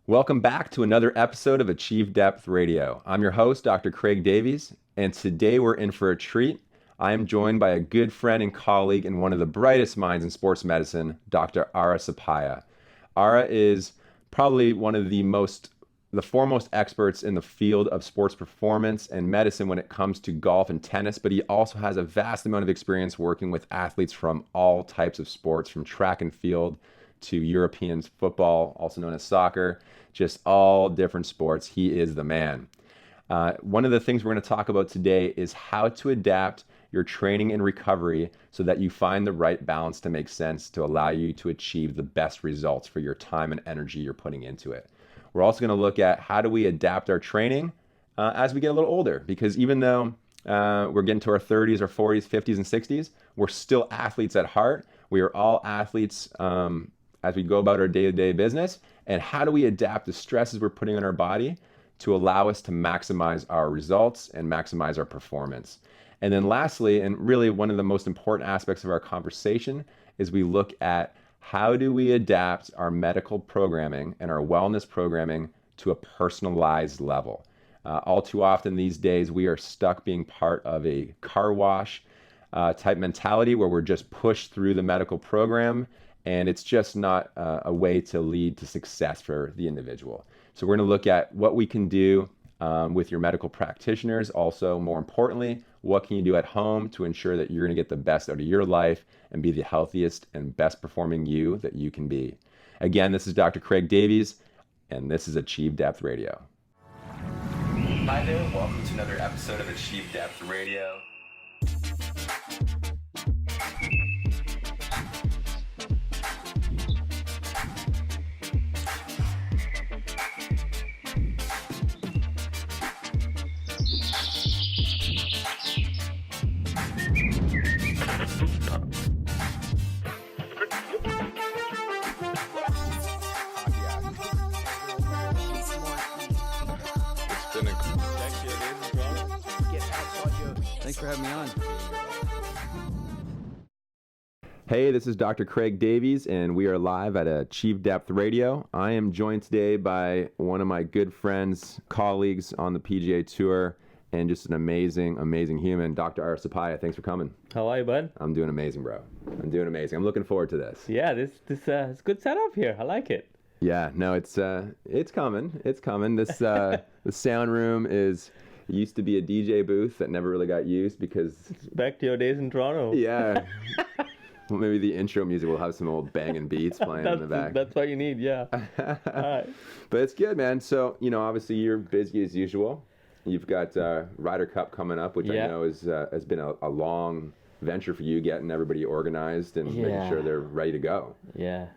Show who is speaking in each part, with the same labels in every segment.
Speaker 1: Welcome back to another episode of Achieve Depth Radio. I'm your host, Dr. Craig Davies, and today we're in for a treat. I am joined by a good friend and colleague and one of the brightest minds in sports medicine, Dr. Ara Suppiah. Ara is probably one of the foremost experts in the field of sports performance and medicine when it comes to golf and tennis, but he also has a vast amount of experience working with athletes from all types of sports, from track and field to European football, also known as soccer, just all different sports. He is the man. One of the things we're going to talk about today is how to adapt your training and recovery so that you find the right balance to make sense to allow you to achieve the best results for your time and energy you're putting into it. We're also going to look at how do we adapt our training as we get a little older, because even though we're getting to our 30s or 40s, 50s, and 60s, we're still athletes at heart. We are all athletes as we go about our day-to-day business. And how do we adapt the stresses we're putting on our body to allow us to maximize our results and maximize our performance? And then lastly, and really one of the most important aspects of our conversation, is we look at how do we adapt our medical programming and our wellness programming to a personalized level. All too often these days, we are stuck being part of a car wash type mentality where we're just pushed through the medical program, and it's just not a way to lead to success for the individual. So we're going to look at what we can do with your medical practitioners. Also, more importantly, what can you do at home to ensure that you're going to get the best out of your life and be the healthiest and best performing you that you can be. Again, this is Dr. Craig Davies, and this is Achieve Depth Radio. Hi there, welcome to another episode of Achieve Depth Radio.
Speaker 2: Thanks for having me on.
Speaker 1: Hey, this is Dr. Craig Davies, and we are live at Achieve Depth Radio. I am joined today by one of my good friends, colleagues on the PGA Tour, and just an amazing, amazing human, Dr. Ara Suppiah. Thanks for coming.
Speaker 2: How are you, bud?
Speaker 1: I'm doing amazing, bro. I'm doing amazing. I'm looking forward to this.
Speaker 2: Yeah, this is good setup here. I like it.
Speaker 1: Yeah, no, it's coming. It's coming. This the sound room used to be a DJ booth that never really got used because
Speaker 2: It's back to your days in Toronto.
Speaker 1: Yeah. Well, maybe the intro music will have some old banging beats playing in the back.
Speaker 2: That's what you need, yeah. All right.
Speaker 1: But it's good, man. So, obviously you're busy as usual. You've got Ryder Cup coming up, which I know has been a long venture for you, getting everybody organized and making sure they're ready to go.
Speaker 2: Yeah.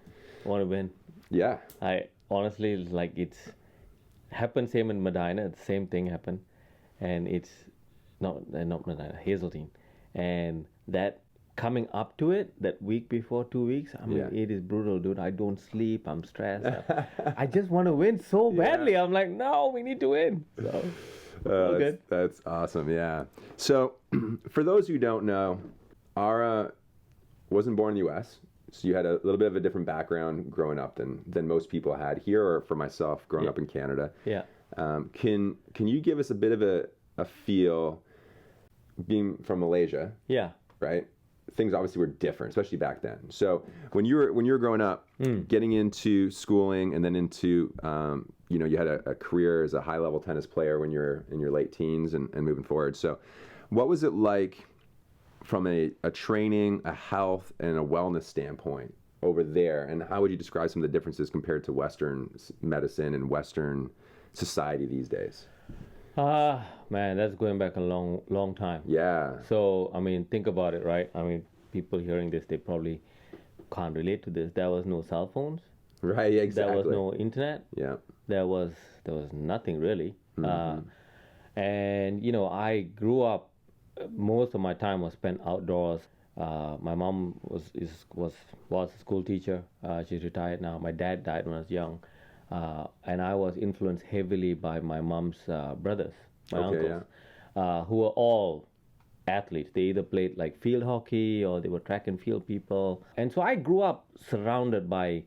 Speaker 2: Want to win.
Speaker 1: Yeah.
Speaker 2: I honestly, it's happened same in Medina. The same thing happened. And it's not Medina, Hazeltine. And that coming up to it, that week before, 2 weeks, it is brutal, dude. I don't sleep. I'm stressed. I just want to win so badly. I'm like, no, we need to win. So,
Speaker 1: that's awesome, yeah. So, for those who don't know, Ara wasn't born in the U.S., so you had a little bit of a different background growing up than most people had here, or for myself, growing up in Canada.
Speaker 2: Yeah.
Speaker 1: Can you give us a bit of a feel, being from Malaysia?
Speaker 2: Yeah.
Speaker 1: Right? Things obviously were different, especially back then. So when you were growing up, getting into schooling and then into you had a career as a high level tennis player when you're in your late teens and moving forward. So what was it like from a training, a health, and a wellness standpoint over there? And how would you describe some of the differences compared to Western medicine and Western society these days?
Speaker 2: Man, that's going back a long time.
Speaker 1: Yeah.
Speaker 2: So, think about it, right? People hearing this, they probably can't relate to this. There was no cell phones.
Speaker 1: Right, exactly.
Speaker 2: There was no internet.
Speaker 1: Yeah.
Speaker 2: There was nothing really.
Speaker 1: Mm-hmm.
Speaker 2: And, I grew up, most of my time was spent outdoors. My mom was a school teacher. She's retired now. My dad died when I was young. And I was influenced heavily by my mom's brothers, my uncles, who were all athletes. They either played like field hockey or they were track and field people. And so I grew up surrounded by,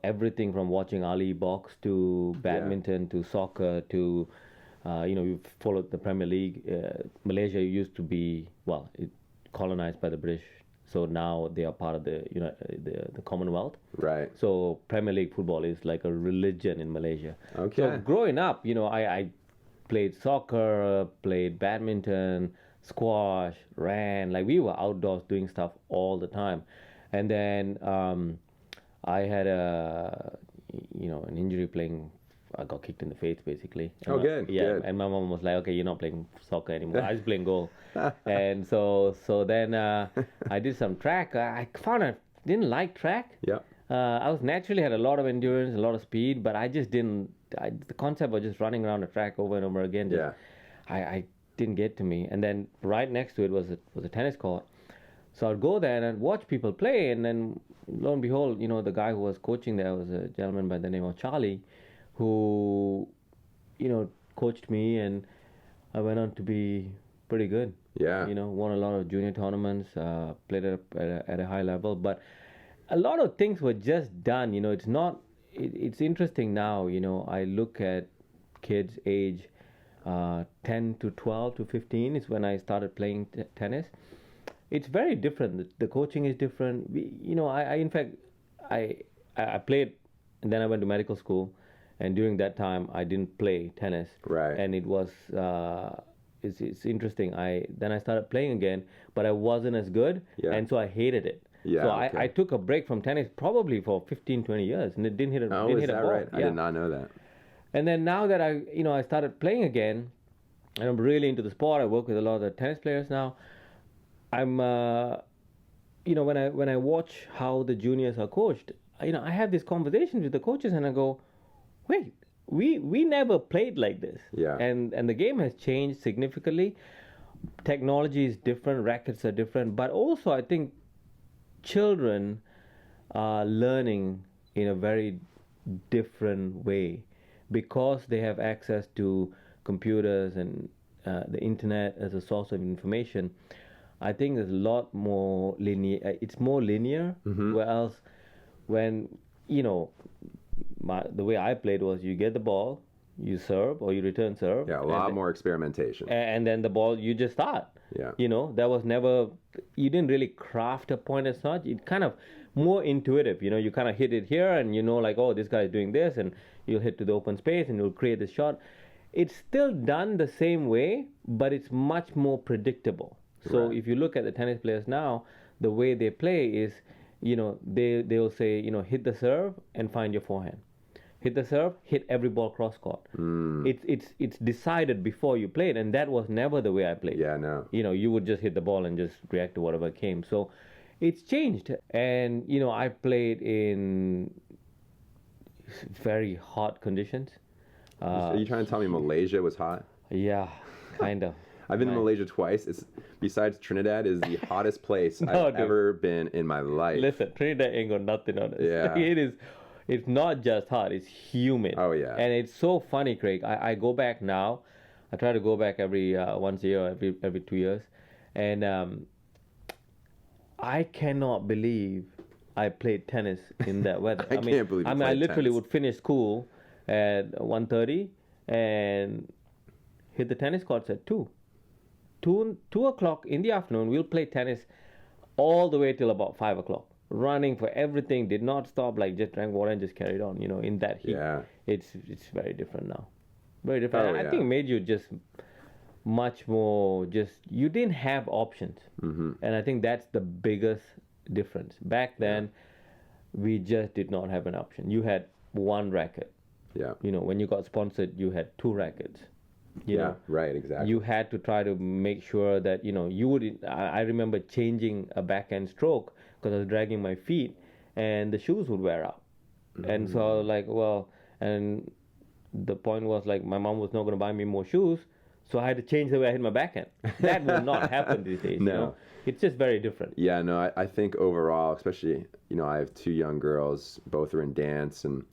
Speaker 2: everything from watching Ali box to badminton to soccer to, we've followed the Premier League. Malaysia used to be, colonized by the British. So now they are part of the Commonwealth.
Speaker 1: Right.
Speaker 2: So Premier League football is like a religion in Malaysia.
Speaker 1: Okay.
Speaker 2: So growing up, I played soccer, played badminton, squash, ran. Like we were outdoors doing stuff all the time. And then I had an injury playing. I got kicked in the face basically.
Speaker 1: Oh, good.
Speaker 2: Yeah,
Speaker 1: good.
Speaker 2: and my mom was like, "Okay, you're not playing soccer anymore. I was playing goal." And so then I did some track. I found I didn't like track.
Speaker 1: Yeah.
Speaker 2: I was naturally had a lot of endurance, a lot of speed, but I just didn't. The concept of just running around the track over and over again. I didn't get to me. And then right next to it was a tennis court. So I'd go there and I'd watch people play, and then lo and behold, the guy who was coaching there was a gentleman by the name of Charlie, who, coached me, and I went on to be pretty good.
Speaker 1: Yeah.
Speaker 2: Won a lot of junior tournaments, played at a high level, but a lot of things were just done. It's not. It's interesting now. I look at kids age 10 to 12 to 15 is when I started playing tennis. It's very different. The coaching is different. I played, and then I went to medical school, and during that time I didn't play tennis.
Speaker 1: Right.
Speaker 2: And it was it's interesting. Then I started playing again, but I wasn't as good, and so I hated it.
Speaker 1: Yeah.
Speaker 2: So
Speaker 1: okay.
Speaker 2: I took a break from tennis probably for 15, 20 years, and it didn't hit a
Speaker 1: Oh,
Speaker 2: didn't
Speaker 1: is
Speaker 2: hit a
Speaker 1: that
Speaker 2: ball.
Speaker 1: right? I
Speaker 2: Yeah.
Speaker 1: did not know that.
Speaker 2: And then now that I started playing again, and I'm really into the sport. I work with a lot of the tennis players now. I'm, when I watch how the juniors are coached, I have these conversations with the coaches, and I go, wait, we never played like this.
Speaker 1: Yeah.
Speaker 2: And the game has changed significantly. Technology is different, rackets are different, but also I think children are learning in a very different way because they have access to computers and the internet as a source of information. I think there's a lot more linear. It's more linear.
Speaker 1: Mm-hmm.
Speaker 2: Whereas when the way I played was you get the ball, you serve or you return serve.
Speaker 1: Yeah, a lot more experimentation.
Speaker 2: And then the ball, you just start.
Speaker 1: Yeah.
Speaker 2: There was never, you didn't really craft a point as such. It kind of more intuitive. You kind of hit it here, and oh, this guy is doing this, and you'll hit to the open space and you'll create the shot. It's still done the same way, but it's much more predictable. So
Speaker 1: Right.
Speaker 2: if you look at the tennis players now, the way they play is, they'll say, hit the serve and find your forehand. Hit the serve, hit every ball cross court. It's decided before you played, and that was never the way I played.
Speaker 1: Yeah, no.
Speaker 2: You would just hit the ball and just react to whatever came. So it's changed. And, I played in very hot conditions.
Speaker 1: Are you trying to tell me Malaysia was hot?
Speaker 2: Yeah, kind of.
Speaker 1: I've been to Malaysia twice. It's besides Trinidad is the hottest place I've ever been in my life.
Speaker 2: Listen, Trinidad ain't got nothing on it.
Speaker 1: Yeah.
Speaker 2: It's not just hot, it's humid.
Speaker 1: Oh, yeah.
Speaker 2: And it's so funny, Craig. I go back now. I try to go back every once a year, every 2 years. And I cannot believe I played tennis in that weather.
Speaker 1: I can't believe you
Speaker 2: I
Speaker 1: played
Speaker 2: literally
Speaker 1: tennis.
Speaker 2: would finish school at 1:30 and hit the tennis courts at 2. 2 o'clock in the afternoon, we'll play tennis all the way till about 5 o'clock. Running for everything, did not stop, just drank water and just carried on, in that heat.
Speaker 1: Yeah.
Speaker 2: It's very different now. Very different.
Speaker 1: Oh,
Speaker 2: I
Speaker 1: yeah.
Speaker 2: think it made you just much more you didn't have options.
Speaker 1: Mm-hmm.
Speaker 2: And I think that's the biggest difference. Back then, we just did not have an option. You had one racket.
Speaker 1: Yeah.
Speaker 2: When you got sponsored, you had 2 rackets.
Speaker 1: Yeah, right, exactly.
Speaker 2: You had to try to make sure that, you would. I remember changing a backhand stroke because I was dragging my feet and the shoes would wear out. Mm-hmm. And so I was like, and the point was my mom was not going to buy me more shoes. So I had to change the way I hit my backhand. That will not happen these days.
Speaker 1: No.
Speaker 2: It's just very different.
Speaker 1: Yeah, no, I think overall, especially, I have 2 young girls, both are in dance and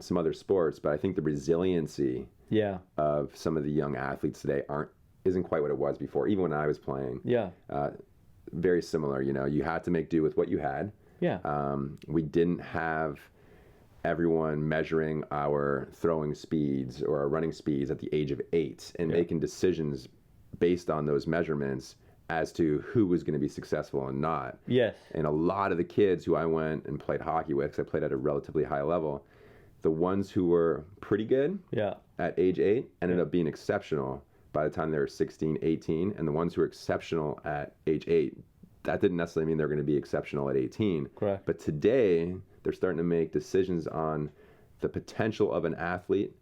Speaker 1: some other sports, but I think the resiliency of some of the young athletes today isn't quite what it was before, even when I was playing.
Speaker 2: Yeah.
Speaker 1: Very similar, you had to make do with what you had.
Speaker 2: Yeah.
Speaker 1: We didn't have everyone measuring our throwing speeds or our running speeds at the age of 8 and making decisions based on those measurements as to who was going to be successful and not.
Speaker 2: Yes.
Speaker 1: And a lot of the kids who I went and played hockey with, because I played at a relatively high level, the ones who were pretty good at age 8 ended up being exceptional by the time they were 16, 18. And the ones who were exceptional at age 8, that didn't necessarily mean they're going to be exceptional at 18.
Speaker 2: Correct.
Speaker 1: But today, they're starting to make decisions on the potential of an athlete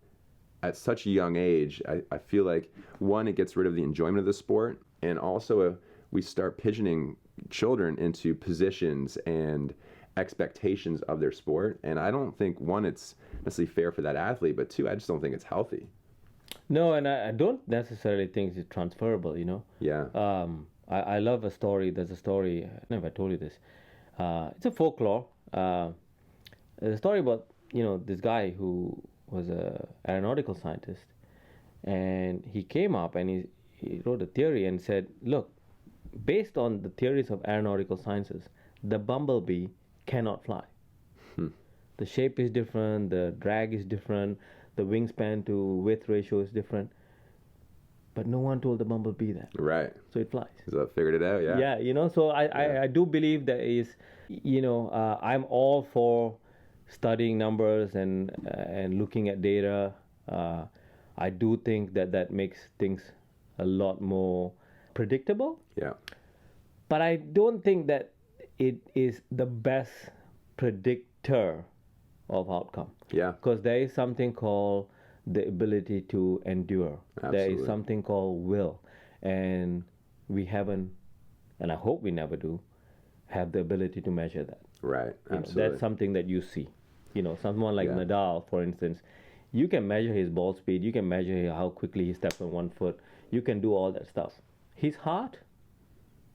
Speaker 1: at such a young age. I feel like, one, it gets rid of the enjoyment of the sport, and also we start pigeoning children into positions and expectations of their sport. And I don't think, one, it's necessarily fair for that athlete, but two, I just don't think it's healthy.
Speaker 2: No, and I don't necessarily think it's transferable, you know.
Speaker 1: Yeah.
Speaker 2: I love a story. There's a story, I never told you this. It's a folklore. There's a story about, this guy who was a aeronautical scientist, and he came up and he wrote a theory and said, look, based on the theories of aeronautical sciences, the bumblebee cannot fly. The shape is different, the drag is different, the wingspan to width ratio is different. But no one told the bumblebee that.
Speaker 1: Right.
Speaker 2: So it flies.
Speaker 1: So I figured it out, yeah.
Speaker 2: Yeah, so I do believe that is, I'm all for studying numbers and looking at data. I do think that makes things a lot more predictable.
Speaker 1: Yeah.
Speaker 2: But I don't think that it is the best predictor of outcome.
Speaker 1: Yeah.
Speaker 2: Because there is something called the ability to endure.
Speaker 1: Absolutely.
Speaker 2: There is something called will. And we haven't, and I hope we never do, have the ability to measure that.
Speaker 1: Right. Absolutely.
Speaker 2: That's something that you see. Someone like Nadal, for instance, you can measure his ball speed, you can measure how quickly he steps on one foot, you can do all that stuff. His heart,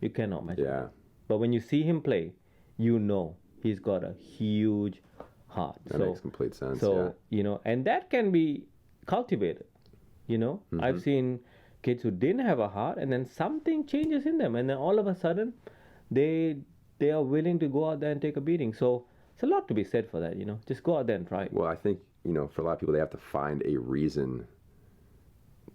Speaker 2: you cannot measure.
Speaker 1: Yeah.
Speaker 2: But when you see him play, you know he's got a huge heart.
Speaker 1: That makes complete sense.
Speaker 2: So, and that can be cultivated. I've seen kids who didn't have a heart, and then something changes in them, and then all of a sudden they are willing to go out there and take a beating. So it's a lot to be said for that. Just go out there and try it.
Speaker 1: Well, I think, for a lot of people, they have to find a reason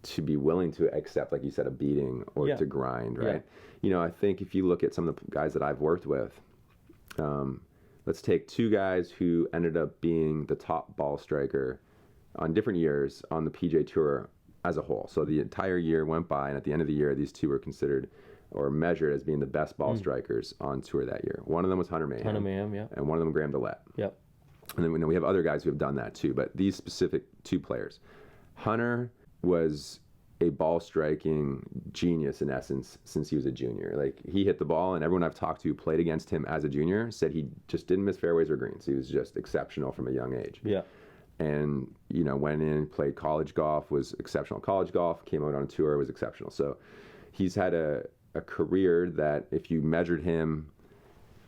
Speaker 1: to be willing to accept, like you said, a beating or to grind, right? I think if you look at some of the guys that I've worked with, let's take two guys who ended up being the top ball striker on different years on the PGA Tour as a whole. So the entire year went by, and at the end of the year, these two were considered or measured as being the best ball strikers on tour that year. One of them was Hunter Mahan. And one of them, Graham DeLaet.
Speaker 2: Yep.
Speaker 1: And then we have other guys who have done that too, but these specific two players. Hunter was a ball striking genius in essence since he was a junior. Like, he hit the ball, and everyone I've talked to who played against him as a junior said he just didn't miss fairways or greens. He was just exceptional from a young age.
Speaker 2: Yeah.
Speaker 1: And, went in, played college golf, was exceptional college golf, came out on tour, was exceptional. So he's had a career that if you measured him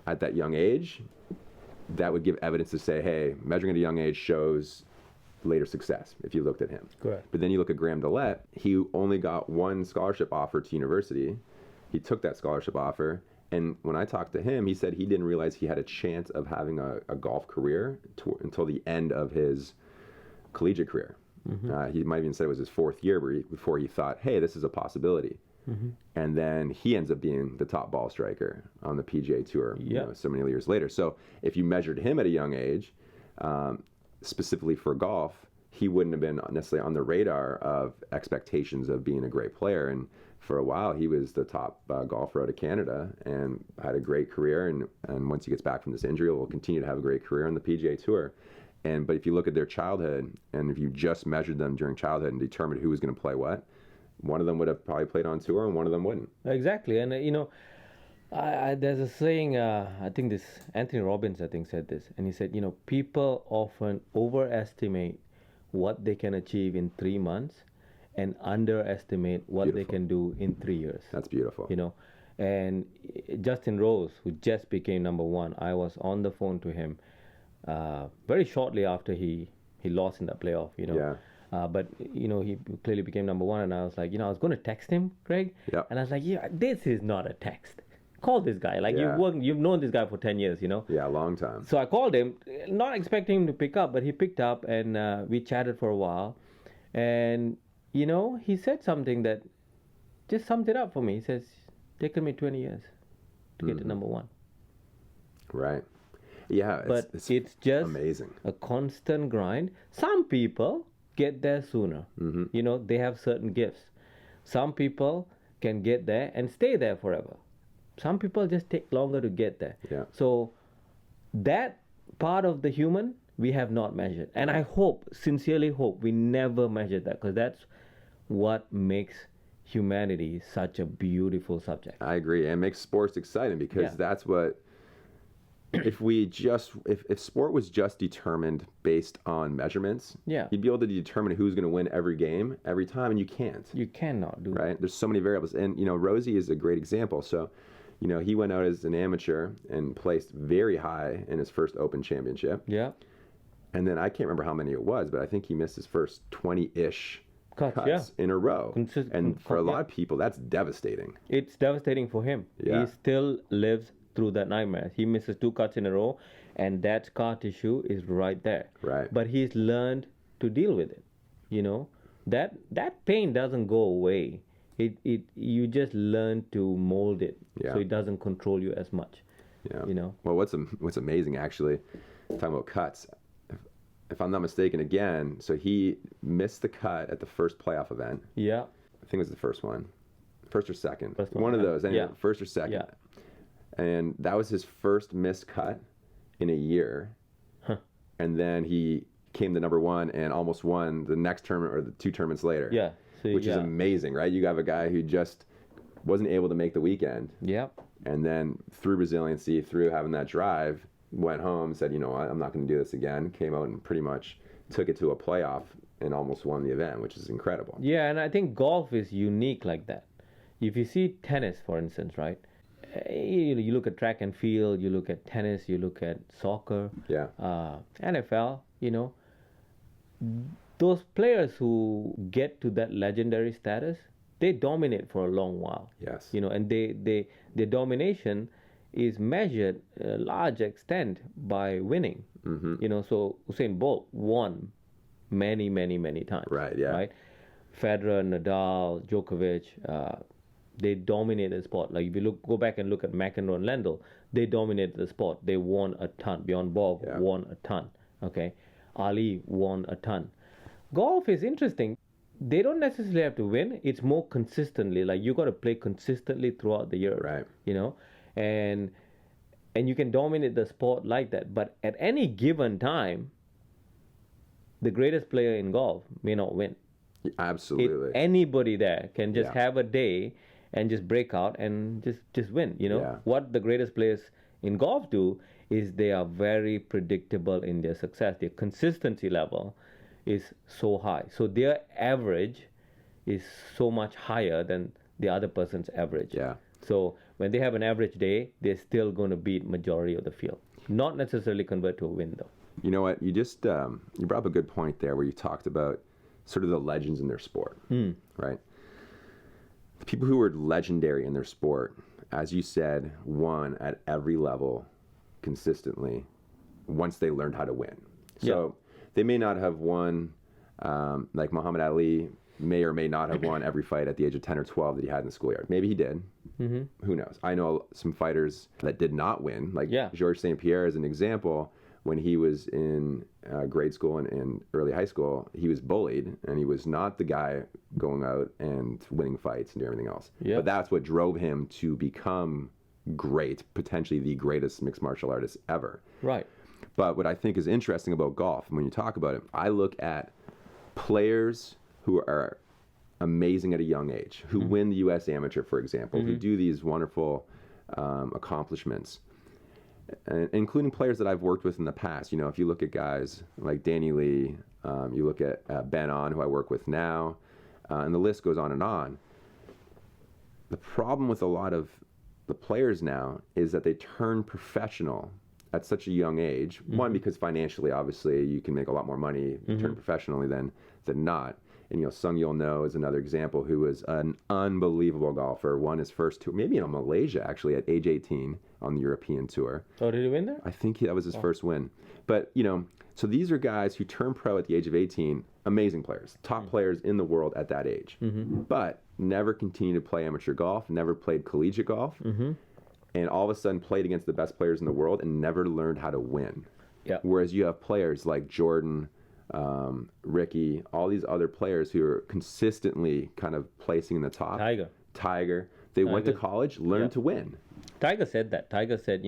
Speaker 1: at that young age, that would give evidence to say, hey, measuring at a young age shows later success if you looked at him.
Speaker 2: Correct.
Speaker 1: But then you look at Graham DeLaet, he only got one scholarship offer to university. He took that scholarship offer, and when I talked to him, he said he didn't realize he had a chance of having a golf career until the end of his collegiate career. He might even said it was his 4th year before he thought, hey, this is a possibility. And then he ends up being the top ball striker on the PGA Tour so many years later. So if you measured him at a young age, specifically for golf, he wouldn't have been necessarily on the radar of expectations of being a great player. And for a while, he was the top golfer out of Canada and had a great career. And once he gets back from this injury, will continue to have a great career on the PGA Tour. But if you look at their childhood, and if you just measured them during childhood and determined who was going to play what, one of them would have probably played on tour and one of them wouldn't.
Speaker 2: Exactly. And, there's a saying, I think this, Anthony Robbins, said this. And he said, people often overestimate what they can achieve in 3 months and underestimate what they can do in 3 years.
Speaker 1: That's beautiful.
Speaker 2: And Justin Rose, who just became number 1, I was on the phone to him very shortly after he lost in that playoff,
Speaker 1: Yeah.
Speaker 2: But, he clearly became number 1, and I was like, I was going to text him, Craig.
Speaker 1: Yep.
Speaker 2: And I was like, this is not a text. call this guy. Like you've known this guy for 10 years,
Speaker 1: Yeah, a long time.
Speaker 2: So I called him, not expecting him to pick up, but he picked up, and we chatted for a while. And, he said something that just summed it up for me. He says, taken me 20 years to get to number one.
Speaker 1: Right. Yeah,
Speaker 2: But it's just
Speaker 1: amazing.
Speaker 2: a constant grind. Some people get there sooner. They have certain gifts. Some people can get there and stay there forever. Some people just take longer to get there.
Speaker 1: Yeah.
Speaker 2: So that part of the human we have not measured. And I sincerely hope, we never measured that, because that's what makes humanity such a beautiful subject.
Speaker 1: I agree. And it makes sports exciting, because that's what, if sport was just determined based on measurements, you'd be able to determine who's going to win every game every time, and you can't.
Speaker 2: You cannot do that.
Speaker 1: Right? There's so many variables. And, Rosie is a great example. So, he went out as an amateur and placed very high in his first Open championship.
Speaker 2: Yeah.
Speaker 1: And then I can't remember how many it was, but I think he missed his first 20-ish cuts in a row. And for a lot of people, that's devastating.
Speaker 2: It's devastating for him.
Speaker 1: Yeah.
Speaker 2: He still lives through that nightmare. He misses 2 cuts in a row, and that scar tissue is right there.
Speaker 1: Right.
Speaker 2: But he's learned to deal with it. That pain doesn't go away. You just learn to mold it, so it doesn't control you as much.
Speaker 1: Yeah. Well, what's amazing, actually, talking about cuts, if I'm not mistaken, again, so he missed the cut at the first playoff event.
Speaker 2: Yeah.
Speaker 1: I think it was the first one. First or second.
Speaker 2: First
Speaker 1: one of those. Anyway,
Speaker 2: yeah.
Speaker 1: First or second.
Speaker 2: Yeah.
Speaker 1: And that was his first missed cut in a year.
Speaker 2: Huh.
Speaker 1: And then he came to number one and almost won the next tournament, or the 2 tournaments later.
Speaker 2: Yeah.
Speaker 1: Which is amazing, right? You have a guy who just wasn't able to make the weekend.
Speaker 2: Yeah.
Speaker 1: And then through resiliency, through having that drive, went home, said, I'm not going to do this again. Came out and pretty much took it to a playoff and almost won the event, which is incredible.
Speaker 2: Yeah, and I think golf is unique like that. If you see tennis, for instance, right? You look at track and field, you look at tennis, you look at soccer, NFL, those players who get to that legendary status, they dominate for a long while.
Speaker 1: Yes.
Speaker 2: And their domination is measured a large extent by winning. So Usain Bolt won many, many, many times.
Speaker 1: Right, yeah.
Speaker 2: Right? Federer, Nadal, Djokovic, they dominated the sport. Like if you go back and look at McEnroe and Lendl, they dominated the sport. They won a ton. Bjorn Borg won a ton. Okay, Ali won a ton. Golf is interesting. They don't necessarily have to win. It's more consistently. Like you got to play consistently throughout the year.
Speaker 1: Right.
Speaker 2: And you can dominate the sport like that. But at any given time, the greatest player in golf may not win.
Speaker 1: Absolutely.
Speaker 2: Anybody there can just have a day and just break out and just win. What the greatest players in golf do is they are very predictable in their success. Their consistency level is so high, so their average is so much higher than the other person's average. So when they have an average day, they're still going to beat majority of the field, not necessarily convert to a win though.
Speaker 1: You know what, you just you brought up a good point there, where you talked about sort of the legends in their sport. Right? The people who were legendary in their sport, as you said, won at every level consistently once they learned how to win. So they may not have won, like Muhammad Ali may or may not have won every fight at the age of 10 or 12 that he had in the schoolyard. Maybe he did. Who knows? I know some fighters that did not win, like Georges St. Pierre is an example. When he was in grade school and early high school, he was bullied, and he was not the guy going out and winning fights and doing everything else. But that's what drove him to become great, potentially the greatest mixed martial artist ever.
Speaker 2: Right.
Speaker 1: But what I think is interesting about golf, and when you talk about it, I look at players who are amazing at a young age, who win the U.S. Amateur, for example, who do these wonderful accomplishments. Including players that I've worked with in the past. If you look at guys like Danny Lee, you look at Ben On, who I work with now, and the list goes on and on. The problem with a lot of the players now is that they turn professional at such a young age. One, because financially, obviously, you can make a lot more money turn professionally than not. And, Sung Yul No is another example, who was an unbelievable golfer, won his first tour, maybe in Malaysia, actually, at age 18 on the European Tour.
Speaker 2: Oh, did he win there?
Speaker 1: I think that was his first win. But, so these are guys who turn pro at the age of 18, amazing players, top players in the world at that age, but never continued to play amateur golf, never played collegiate golf, and all of a sudden played against the best players in the world and never learned how to win.
Speaker 2: Yeah.
Speaker 1: Whereas you have players like Jordan, Ricky, all these other players who are consistently kind of placing in the top. Tiger. They went to college, learned to win.
Speaker 2: Tiger said that. Tiger said,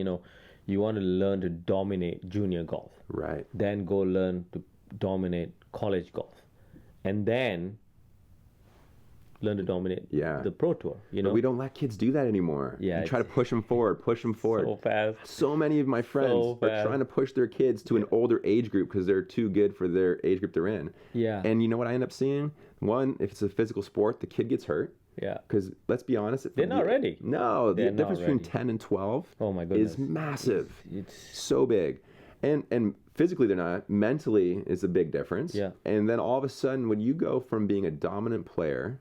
Speaker 2: you want to learn to dominate junior golf.
Speaker 1: Right.
Speaker 2: Then go learn to dominate college golf. And then learn to dominate the pro tour.
Speaker 1: But we don't let kids do that anymore.
Speaker 2: Yeah.
Speaker 1: We try to push them forward.
Speaker 2: So fast.
Speaker 1: So many of my friends are trying to push their kids to an older age group because they're too good for their age group they're in.
Speaker 2: Yeah.
Speaker 1: And you know what I end up seeing? One, if it's a physical sport, the kid gets hurt.
Speaker 2: Yeah.
Speaker 1: Because let's be honest,
Speaker 2: they're not ready.
Speaker 1: No, the difference between 10 and 12 is massive. It's so big. And physically they're not. Mentally is a big difference.
Speaker 2: Yeah.
Speaker 1: And then all of a sudden, when you go from being a dominant player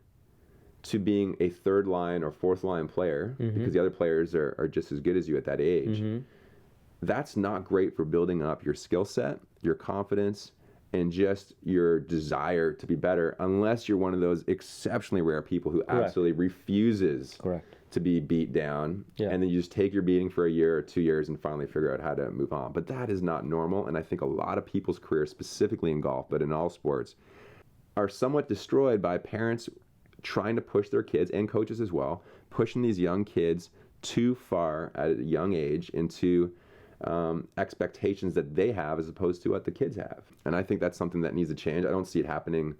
Speaker 1: to being a third line or fourth line player, because the other players are just as good as you at that age, that's not great for building up your skill set, your confidence, and just your desire to be better, unless you're one of those exceptionally rare people who absolutely refuses to be beat down, and then you just take your beating for a year or 2 years and finally figure out how to move on. But that is not normal, and I think a lot of people's careers, specifically in golf, but in all sports, are somewhat destroyed by parents trying to push their kids, and coaches as well, pushing these young kids too far at a young age into expectations that they have as opposed to what the kids have. And I think that's something that needs to change. I don't see it happening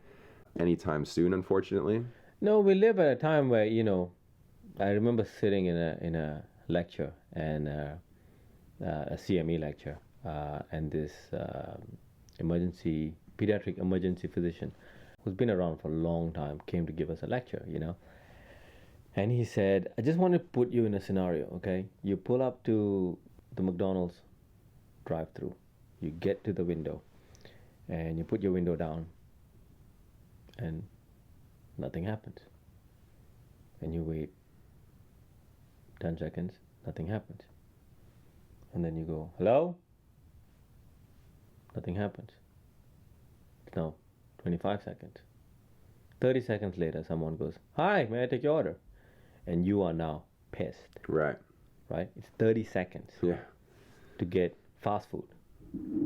Speaker 1: anytime soon, unfortunately.
Speaker 2: No, we live at a time where, I remember sitting in a lecture, and a CME lecture, and this pediatric emergency physician who's been around for a long time came to give us a lecture, And he said, I just want to put you in a scenario, okay? You pull up to the McDonald's drive-through. You get to the window, and you put your window down, and nothing happens. And you wait 10 seconds, nothing happens. And then you go, hello? Nothing happens. It's now 25 seconds. 30 seconds later, someone goes, hi, may I take your order? And you are now pissed.
Speaker 1: Right.
Speaker 2: It's 30 seconds to get fast food.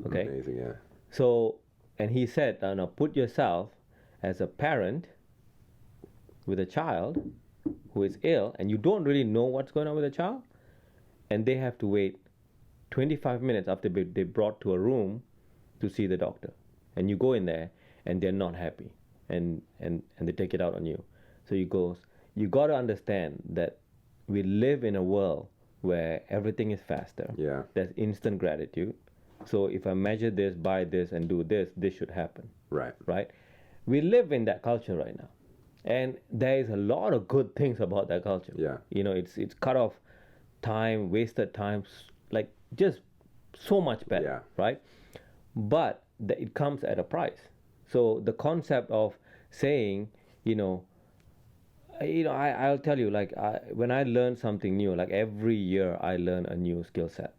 Speaker 2: Okay?
Speaker 1: Amazing, yeah.
Speaker 2: So, and he said, now put yourself as a parent with a child who is ill, and you don't really know what's going on with the child, and they have to wait 25 minutes after they brought to a room to see the doctor. And you go in there, and they're not happy, and they take it out on you. So he goes, you got to understand that we live in a world where everything is faster.
Speaker 1: Yeah.
Speaker 2: There's instant gratitude. So if I measure this, buy this, and do this, this should happen. Right? We live in that culture right now. And there is a lot of good things about that culture.
Speaker 1: Yeah.
Speaker 2: It's cut off time, wasted time, like just so much better. Right? But it comes at a price. So the concept of saying, I'll tell you, when I learn something new, like every year I learn a new skill set,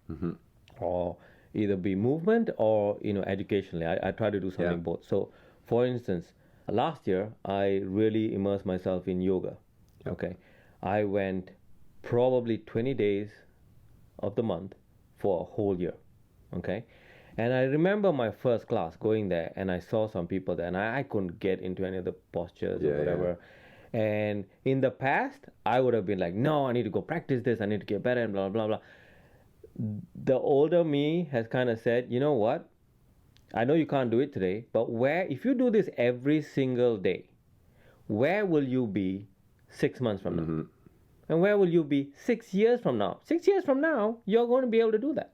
Speaker 2: or either be movement or educationally. I try to do something both. So, for instance, last year I really immersed myself in yoga. Okay, I went probably 20 days of the month for a whole year. Okay, and I remember my first class going there, and I saw some people there, and I couldn't get into any of the postures or whatever. And in the past, I would have been like, no, I need to go practice this. I need to get better and blah, blah, blah. The older me has kind of said, you know what? I know you can't do it today, but if you do this every single day, where will you be 6 months from now? And where will you be 6 years from now? 6 years from now, you're going to be able to do that.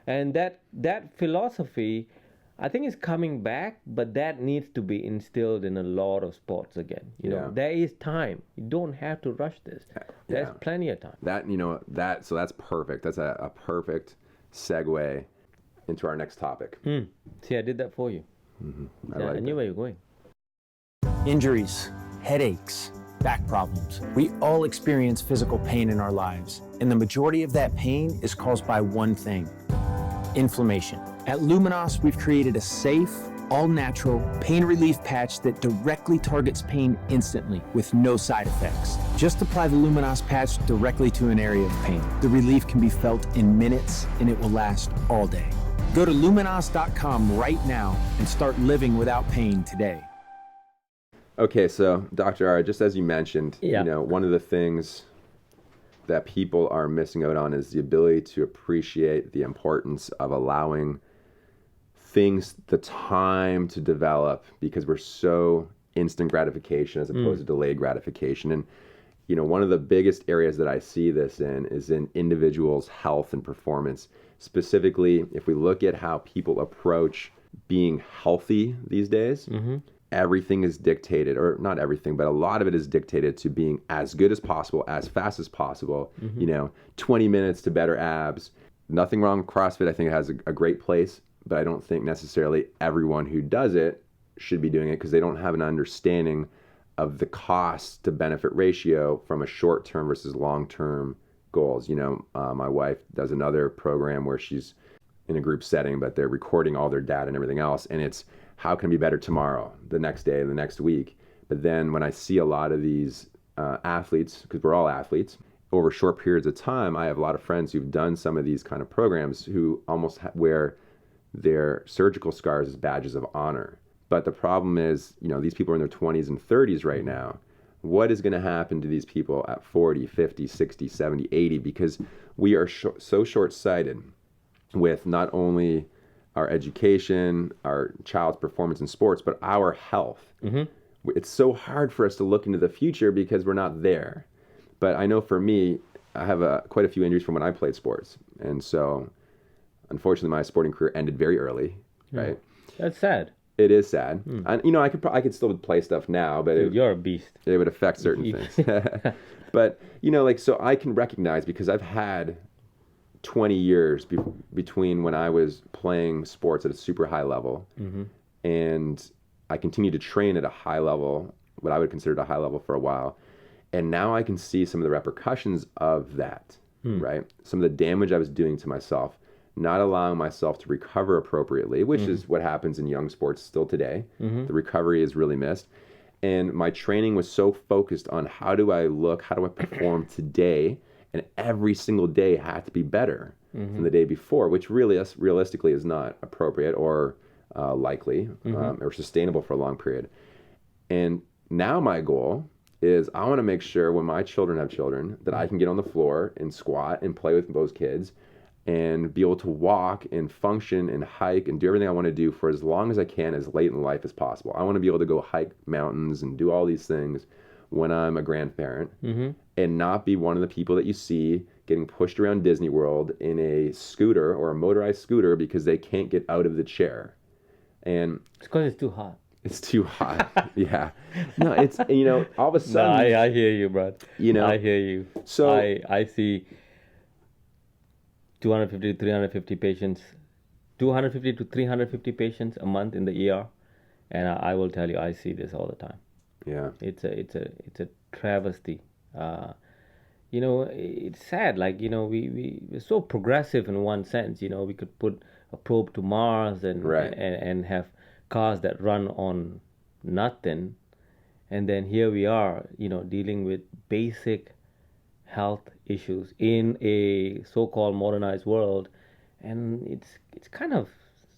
Speaker 2: And that philosophy, I think, is coming back, but that needs to be instilled in a lot of sports again. There is time. You don't have to rush this. There's plenty of time.
Speaker 1: So that's perfect. That's a perfect segue into our next topic.
Speaker 2: See, I did that for you.
Speaker 1: I
Speaker 2: knew where you're going.
Speaker 3: Injuries, headaches, back problems. We all experience physical pain in our lives, and the majority of that pain is caused by one thing: inflammation. At Luminos, we've created a safe, all-natural pain relief patch that directly targets pain instantly with no side effects. Just apply the Luminos patch directly to an area of pain. The relief can be felt in minutes, and it will last all day. Go to luminos.com right now and start living without pain today.
Speaker 1: Okay, so Dr. Ara, just as you mentioned, one of the things that people are missing out on is the ability to appreciate the importance of allowing things the time to develop, because we're so instant gratification as opposed to delayed gratification. And one of the biggest areas that I see this in is in individuals' health and performance. Specifically, if we look at how people approach being healthy these days, everything is dictated, or not everything, but a lot of it is dictated to being as good as possible, as fast as possible, 20 minutes to better abs. Nothing wrong with CrossFit. I think it has a great place, but I don't think necessarily everyone who does it should be doing it, because they don't have an understanding of the cost to benefit ratio from a short-term versus long-term goals. My wife does another program where she's in a group setting, but they're recording all their data and everything else. And it's, how can I be better tomorrow, the next day, the next week? But then when I see a lot of these athletes, because we're all athletes, over short periods of time, I have a lot of friends who've done some of these kind of programs who almost wear their surgical scars as badges of honor. But the problem is, these people are in their 20s and 30s right now. What is going to happen to these people at 40, 50, 60, 70, 80? Because we are so short-sighted with not only our education, our child's performance in sports, but our health. It's so hard for us to look into the future because we're not there. But I know for me, I have quite a few injuries from when I played sports. And so, unfortunately, my sporting career ended very early, right?
Speaker 2: That's sad.
Speaker 1: It is sad. And, I could still play stuff now, but
Speaker 2: Dude, you're a beast.
Speaker 1: It would affect certain things. But, so I can recognize, because I've had 20 years between when I was playing sports at a super high level, and I continued to train at a high level, what I would consider a high level, for a while. And now I can see some of the repercussions of that, right? Some of the damage I was doing to myself, not allowing myself to recover appropriately, which is what happens in young sports still today. The recovery is really missed. And my training was so focused on how do I look, how do I perform today, and every single day had to be better than the day before, which really, realistically, is not appropriate or likely or sustainable for a long period. And now my goal is, I want to make sure when my children have children that I can get on the floor and squat and play with those kids and be able to walk and function and hike and do everything I want to do for as long as I can, as late in life as possible. I want to be able to go hike mountains and do all these things when I'm a grandparent, and not be one of the people that you see getting pushed around Disney World in a scooter or a motorized scooter because they can't get out of the chair. And
Speaker 2: it's because it's too hot.
Speaker 1: It's too hot. Yeah. No, it's, all of a sudden.
Speaker 2: No, I hear you, bro. I hear you.
Speaker 1: So
Speaker 2: I see 250 to 350 patients, 250 to 350 patients a month in the ER, and I will tell you, I see this all the time.
Speaker 1: Yeah.
Speaker 2: It's a travesty. It's sad. We're so progressive in one sense. We could put a probe to Mars and have cars that run on nothing, and then here we are, dealing with basic health issues in a so-called modernized world, and it's kind of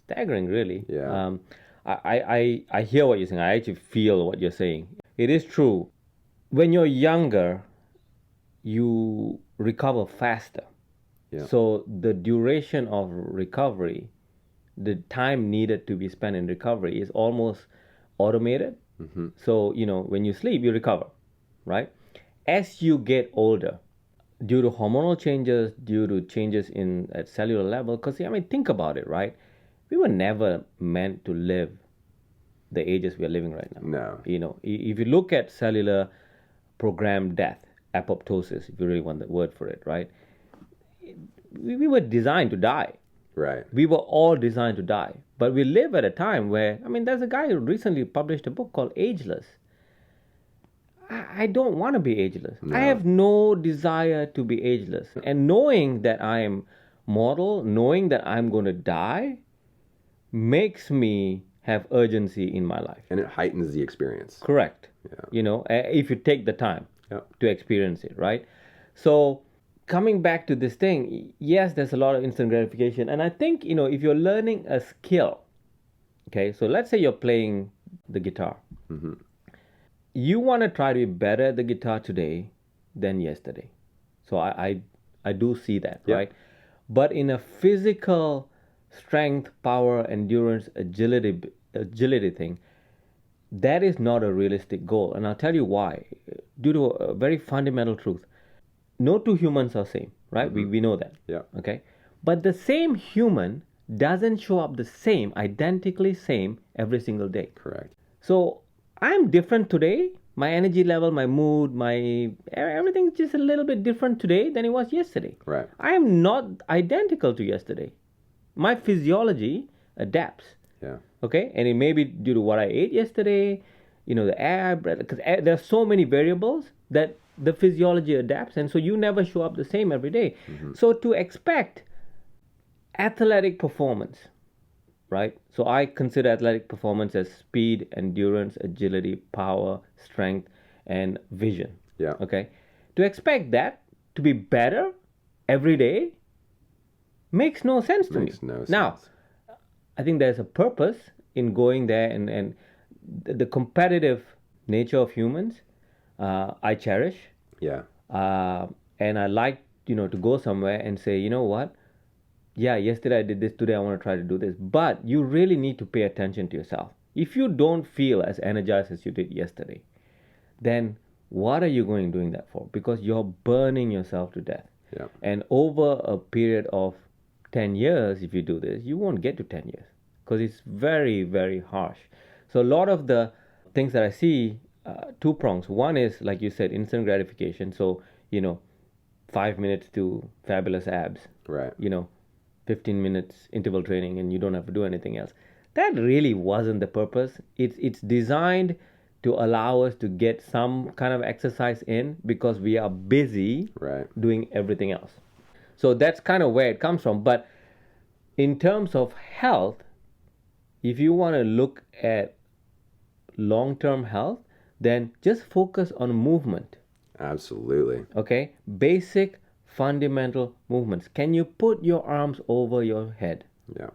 Speaker 2: staggering, really.
Speaker 1: Yeah.
Speaker 2: I hear what you're saying. I actually feel what you're saying. It is true. When you're younger, you recover faster.
Speaker 1: Yeah.
Speaker 2: So the duration of recovery, the time needed to be spent in recovery, is almost automated. So, when you sleep, you recover, right? As you get older, due to hormonal changes, due to changes at cellular level, because, think about it, right? We were never meant to live the ages we are living right now.
Speaker 1: No.
Speaker 2: If you look at cellular programmed death, apoptosis, if you really want the word for it, right? We were designed to die.
Speaker 1: Right.
Speaker 2: We were all designed to die. But we live at a time where, there's a guy who recently published a book called Ageless. I don't want to be ageless.
Speaker 1: No.
Speaker 2: I have no desire to be ageless. And knowing that I am mortal, knowing that I'm going to die, makes me have urgency in my life.
Speaker 1: And it heightens the experience.
Speaker 2: Correct.
Speaker 1: Yeah.
Speaker 2: If you take the time
Speaker 1: Yep.
Speaker 2: to experience it, right? So coming back to this thing, yes, there's a lot of instant gratification. And I think, if you're learning a skill, okay, so let's say you're playing the guitar.
Speaker 1: Mm-hmm.
Speaker 2: You want to try to be better at the guitar today than yesterday. So I do see that,
Speaker 1: Yep.
Speaker 2: right? But in a physical strength, power, endurance, agility thing, that is not a realistic goal. And I'll tell you why. Due to a very fundamental truth. No two humans are same, right?
Speaker 1: Mm-hmm.
Speaker 2: We know that.
Speaker 1: Yeah.
Speaker 2: Okay. But the same human doesn't show up the same, identically same every single day.
Speaker 1: Correct.
Speaker 2: So I'm different today. My energy level, my mood, my everything's just a little bit different today than it was yesterday.
Speaker 1: Right.
Speaker 2: I am not identical to yesterday. My physiology adapts.
Speaker 1: Yeah.
Speaker 2: Okay, and it may be due to what I ate yesterday, the air I breathed, because there's so many variables that the physiology adapts, and so you never show up the same every day.
Speaker 1: Mm-hmm.
Speaker 2: So to expect athletic performance, right? So I consider athletic performance as speed, endurance, agility, power, strength, and vision.
Speaker 1: Yeah.
Speaker 2: Okay, to expect that to be better every day makes no sense to me.
Speaker 1: Makes no sense.
Speaker 2: Now, I think there's a purpose in going there, and the competitive nature of humans, I cherish.
Speaker 1: Yeah.
Speaker 2: And I like, to go somewhere and say, you know what? Yeah, yesterday I did this, today I want to try to do this. But you really need to pay attention to yourself. If you don't feel as energized as you did yesterday, then what are you going doing that for? Because you're burning yourself to death.
Speaker 1: Yeah.
Speaker 2: And over a period of 10 years, if you do this, you won't get to 10 years because it's very, very harsh. So a lot of the things that I see, two prongs. One is, like you said, instant gratification. So, 5 minutes to fabulous abs.
Speaker 1: Right.
Speaker 2: 15 minutes interval training and you don't have to do anything else. That really wasn't the purpose. It's designed to allow us to get some kind of exercise in because we are busy
Speaker 1: Right.
Speaker 2: doing everything else. So that's kind of where it comes from. But in terms of health, if you want to look at long-term health, then just focus on movement.
Speaker 1: Absolutely.
Speaker 2: Okay? Basic fundamental movements. Can you put your arms over your head?
Speaker 1: Yeah.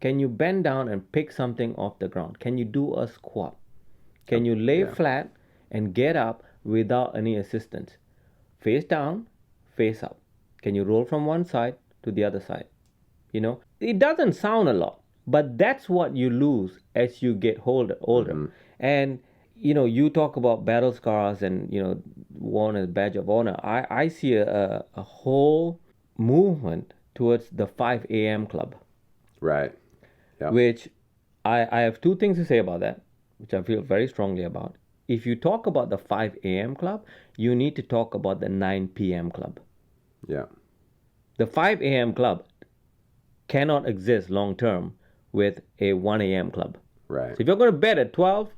Speaker 2: Can you bend down and pick something off the ground? Can you do a squat? Can you lay flat and get up without any assistance? Face down, face up. Can you roll from one side to the other side? It doesn't sound a lot, but that's what you lose as you get older.
Speaker 1: Mm-hmm.
Speaker 2: And, you talk about battle scars and, worn as badge of honor. I see a whole movement towards the 5 a.m. club.
Speaker 1: Right. Yeah.
Speaker 2: Which I have two things to say about that, which I feel very strongly about. If you talk about the 5 a.m. club, you need to talk about the 9 p.m. club.
Speaker 1: Yeah.
Speaker 2: The 5 a.m. club cannot exist long term with a 1 a.m. club.
Speaker 1: Right.
Speaker 2: So if you're going to bed at 12,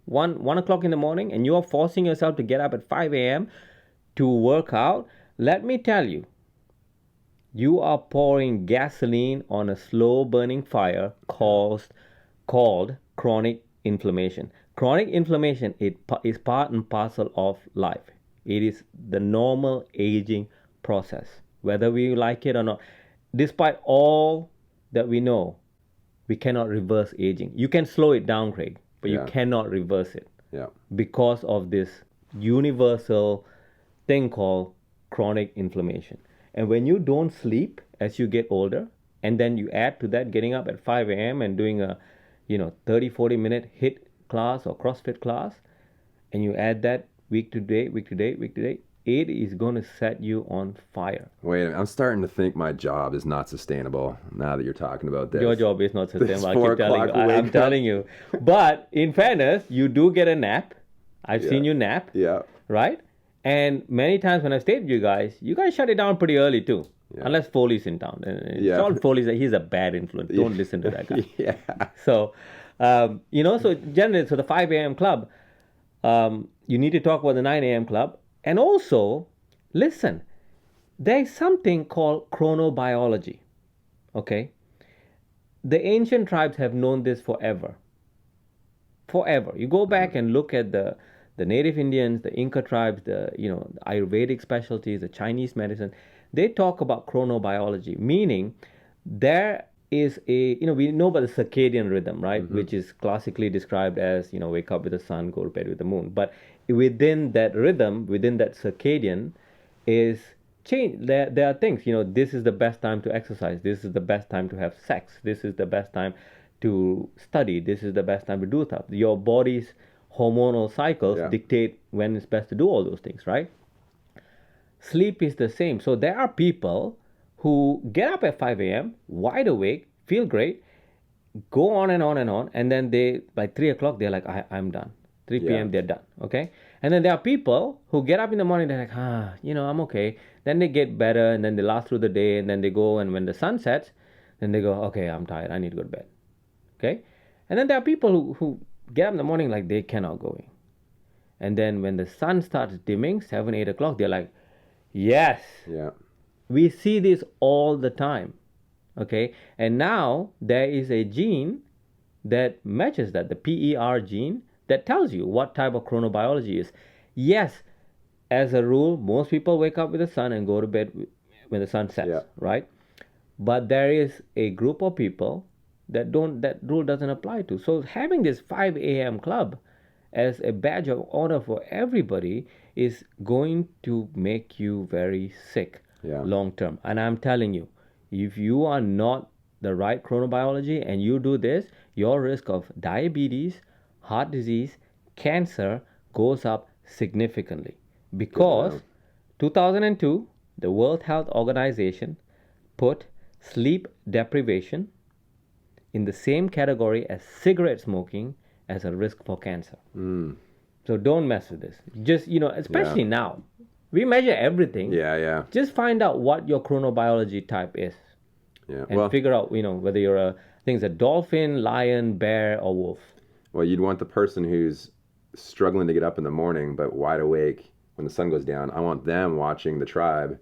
Speaker 2: 1 o'clock in the morning, and you are forcing yourself to get up at 5 a.m. to work out, let me tell you, you are pouring gasoline on a slow burning fire called chronic inflammation. Chronic inflammation is part and parcel of life. It is the normal aging process, whether we like it or not. Despite all that we know, we cannot reverse aging. You can slow it down, Craig, but you cannot reverse it.
Speaker 1: Yeah.
Speaker 2: Because of this universal thing called chronic inflammation. And when you don't sleep as you get older, and then you add to that getting up at 5 a.m. and doing a 30-40 minute HIIT class or CrossFit class, and you add that week to day, it is going to set you on fire.
Speaker 1: Wait a minute. I'm starting to think my job is not sustainable now that you're talking about this.
Speaker 2: Your job is not sustainable. I
Speaker 1: 4
Speaker 2: keep telling you.
Speaker 1: o'clock
Speaker 2: I'm
Speaker 1: wake
Speaker 2: telling you. But in fairness, you do get a nap. I've seen you nap.
Speaker 1: Yeah.
Speaker 2: Right? And many times when I've stayed with you guys shut it down pretty early too.
Speaker 1: Yeah.
Speaker 2: Unless Foley's in town. It's all Foley's. He's a bad influence. Don't listen to that guy.
Speaker 1: Yeah.
Speaker 2: So, so generally, so the 5 a.m. club, you need to talk about the 9 a.m. club. And also, listen, there is something called chronobiology. Okay? The ancient tribes have known this forever. Forever. You go back and look at the native Indians, the Inca tribes, the Ayurvedic specialties, the Chinese medicine. They talk about chronobiology, meaning there is we know about the circadian rhythm, right? Which is classically described as, wake up with the sun, go to bed with the moon. But within that rhythm, within that circadian is change. There are things, this is the best time to exercise. This is the best time to have sex. This is the best time to study. This is the best time to do stuff. Your body's hormonal cycles dictate when it's best to do all those things, right? Sleep is the same. So there are people who get up at 5 a.m., wide awake, feel great, go on and on and on, and then they, by 3 o'clock, they're like, I'm done. 3 p.m., they're done, okay? And then there are people who get up in the morning, they're like, I'm okay. Then they get better, and then they last through the day, and then they go, and when the sun sets, then they go, okay, I'm tired, I need to go to bed, okay? And then there are people who get up in the morning like they cannot go in. And then when the sun starts dimming, 7, 8 o'clock, they're like, yes.
Speaker 1: Yeah.
Speaker 2: We see this all the time, okay? And now there is a gene that matches that, the PER gene, that tells you what type of chronobiology is. Yes, as a rule, most people wake up with the sun and go to bed when the sun sets, right? But there is a group of people that rule doesn't apply to. So having this 5 a.m. club as a badge of honor for everybody is going to make you very sick long term. And I'm telling you, if you are not the right chronobiology and you do this, your risk of diabetes, heart disease, cancer goes up significantly. Because 2002, the World Health Organization put sleep deprivation in the same category as cigarette smoking as a risk for cancer. So don't mess with this. Just, especially now. We measure everything.
Speaker 1: Yeah.
Speaker 2: Just find out what your chronobiology type is.
Speaker 1: Yeah.
Speaker 2: And figure out, whether you're a dolphin, lion, bear, or wolf.
Speaker 1: Well, you'd want the person who's struggling to get up in the morning but wide awake when the sun goes down. I want them watching the tribe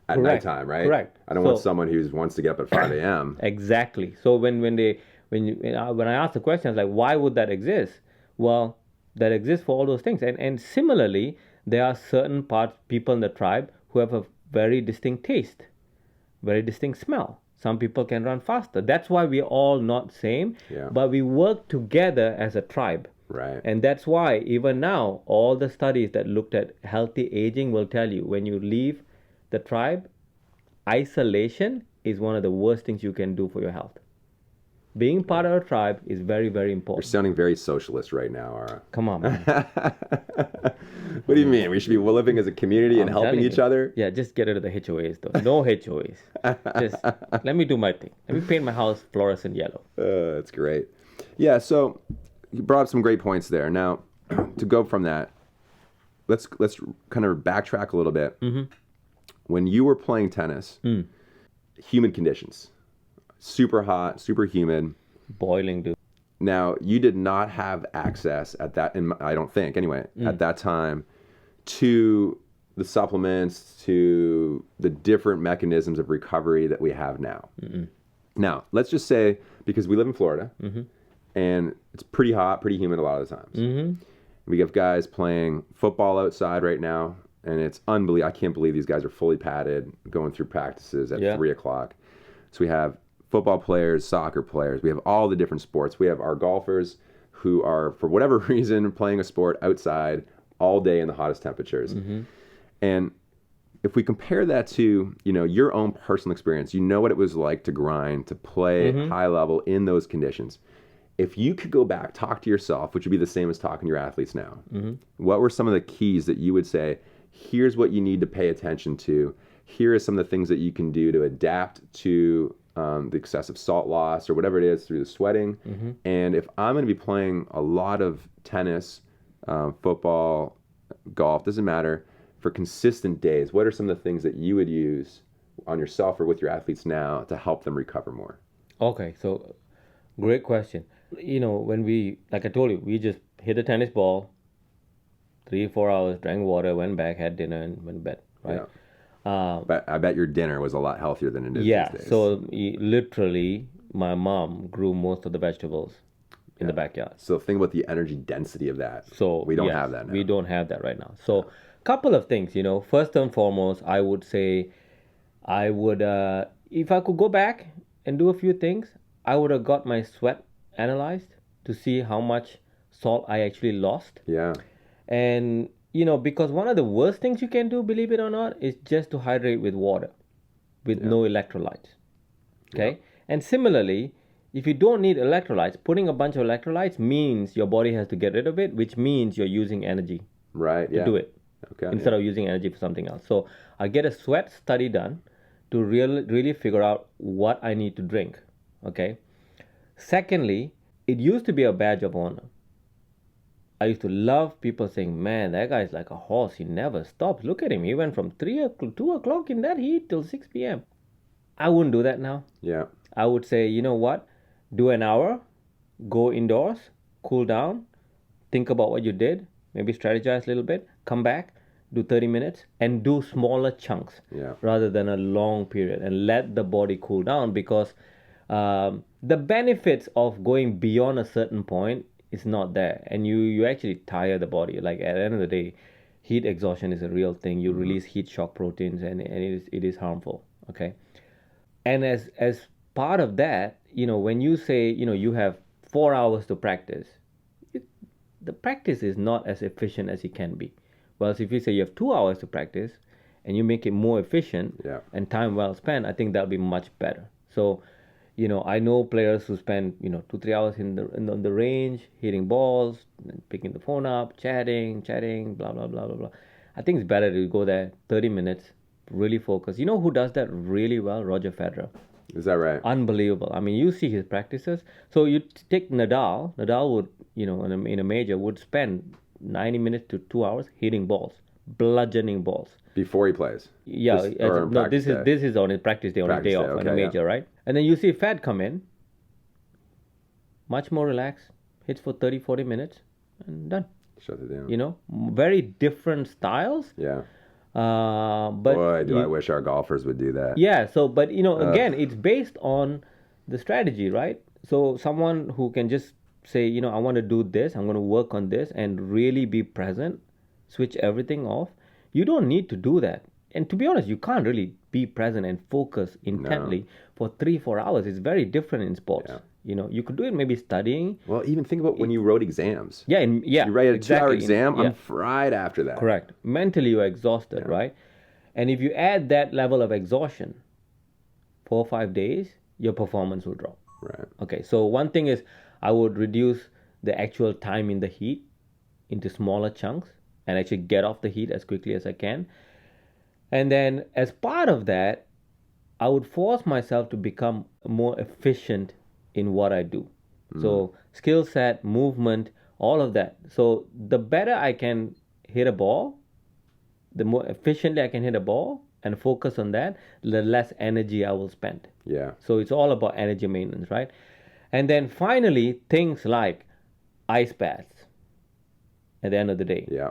Speaker 1: at nighttime, right?
Speaker 2: Correct.
Speaker 1: I don't want someone who wants to get up at 5 a.m.
Speaker 2: Exactly. So when I ask the question, I was like, why would that exist? Well, that exists for all those things. And similarly, there are certain people in the tribe who have a very distinct taste, very distinct smell. Some people can run faster. That's why we're all not same, but we work together as a tribe.
Speaker 1: Right.
Speaker 2: And that's why even now, all the studies that looked at healthy aging will tell you when you leave the tribe, isolation is one of the worst things you can do for your health. Being part of a tribe is very, very important.
Speaker 1: You're sounding very socialist right now, Ara.
Speaker 2: Come on, man.
Speaker 1: What do you mean? We should be living as a community and helping each other?
Speaker 2: Yeah, just get rid of the HOAs, though. No HOAs. Just let me do my thing. Let me paint my house fluorescent yellow.
Speaker 1: That's great. Yeah, so you brought up some great points there. Now, to go from that, let's kind of backtrack a little bit. Mm-hmm. When you were playing tennis, humid conditions, super hot, super humid.
Speaker 2: Boiling, dude.
Speaker 1: Now, you did not have access at that, I don't think, anyway, at that time, to the supplements, to the different mechanisms of recovery that we have now. Mm-mm. Now, let's just say, because we live in Florida, and it's pretty hot, pretty humid a lot of the times. Mm-hmm. We have guys playing football outside right now, and it's unbelievable. I can't believe these guys are fully padded, going through practices at 3 o'clock. So we have football players, soccer players. We have all the different sports. We have our golfers who are, for whatever reason, playing a sport outside all day in the hottest temperatures. Mm-hmm. And if we compare that to, your own personal experience, you know what it was like to grind, to play high level in those conditions. If you could go back, talk to yourself, which would be the same as talking to your athletes now, what were some of the keys that you would say, here's what you need to pay attention to. Here are some of the things that you can do to adapt to the excessive salt loss or whatever it is through the sweating. Mm-hmm. And if I'm going to be playing a lot of tennis, football, golf, doesn't matter, for consistent days, what are some of the things that you would use on yourself or with your athletes now to help them recover more?
Speaker 2: Okay, so great question. When we, like I told you, we just hit a tennis ball, 3-4 hours, drank water, went back, had dinner, and went to bed, right?
Speaker 1: But I bet your dinner was a lot healthier than it is
Speaker 2: Yeah,
Speaker 1: these days.
Speaker 2: so literally, my mom grew most of the vegetables in the backyard.
Speaker 1: So think about the energy density of that.
Speaker 2: So
Speaker 1: we don't
Speaker 2: yes,
Speaker 1: have that now.
Speaker 2: We don't have that right now. So couple of things, first and foremost, I would say I would, if I could go back and do a few things, I would have got my sweat analyzed to see how much salt I actually lost.
Speaker 1: Yeah.
Speaker 2: And, because one of the worst things you can do, believe it or not, is just to hydrate with water with no electrolytes. Okay? Yeah. And similarly, if you don't need electrolytes, putting a bunch of electrolytes means your body has to get rid of it, which means you're using energy to do it instead of using energy for something else. So I get a sweat study done to really figure out what I need to drink. Okay. Secondly, it used to be a badge of honor. I used to love people saying, man, that guy's like a horse. He never stops. Look at him. He went from 2 o'clock in that heat till 6 p.m. I wouldn't do that now.
Speaker 1: Yeah.
Speaker 2: I would say, you know what? Do an hour, go indoors, cool down, think about what you did, maybe strategize a little bit, come back, do 30 minutes, and do smaller chunks rather than a long period, and let the body cool down, because the benefits of going beyond a certain point is not there, and you actually tire the body. Like at the end of the day, heat exhaustion is a real thing. You release heat shock proteins, and it is harmful. Okay, and as part of that, when you say you have 4 hours to practice, the practice is not as efficient as it can be. Whereas if you say you have 2 hours to practice and you make it more efficient and time well spent, I think that'll be much better. So, I know players who spend 2-3 hours in the range, hitting balls, picking the phone up, chatting, blah blah blah blah blah. I think it's better to go there 30 minutes, really focus. You know who does that really well? Roger Federer.
Speaker 1: Is that right?
Speaker 2: Unbelievable. I mean, you see his practices. So you take Nadal. Nadal would, in a major, would spend 90 minutes to 2 hours hitting balls, bludgeoning balls.
Speaker 1: Before he plays?
Speaker 2: Yeah. This is on his practice day, on his day off, on a major, right? And then you see Fed come in, much more relaxed, hits for 30, 40 minutes, and done.
Speaker 1: Shut it down.
Speaker 2: Very different styles.
Speaker 1: Yeah.
Speaker 2: But
Speaker 1: boy, I wish our golfers would do that.
Speaker 2: Yeah. So, but again, it's based on the strategy, right? So someone who can just say, I want to do this, I'm going to work on this, and really be present, switch everything off. You don't need to do that. And to be honest, you can't really be present and focus intently for 3-4 hours. It's very different in sports. Yeah. You could do it maybe studying.
Speaker 1: Well, even think about when you wrote exams.
Speaker 2: Yeah.
Speaker 1: You write a 2-hour exam, I'm fried after that.
Speaker 2: Correct. Mentally, you're exhausted, right? And if you add that level of exhaustion, 4 or 5 days, your performance will drop.
Speaker 1: Right.
Speaker 2: Okay. So one thing is, I would reduce the actual time in the heat into smaller chunks and actually get off the heat as quickly as I can. And then as part of that, I would force myself to become more efficient in what I do. So skill set, movement, all of that. So the better I can hit a ball, the more efficiently I can hit a ball and focus on that, the less energy I will spend.
Speaker 1: Yeah.
Speaker 2: So it's all about energy maintenance, right? And then finally, things like ice baths at the end of the day.
Speaker 1: Yeah.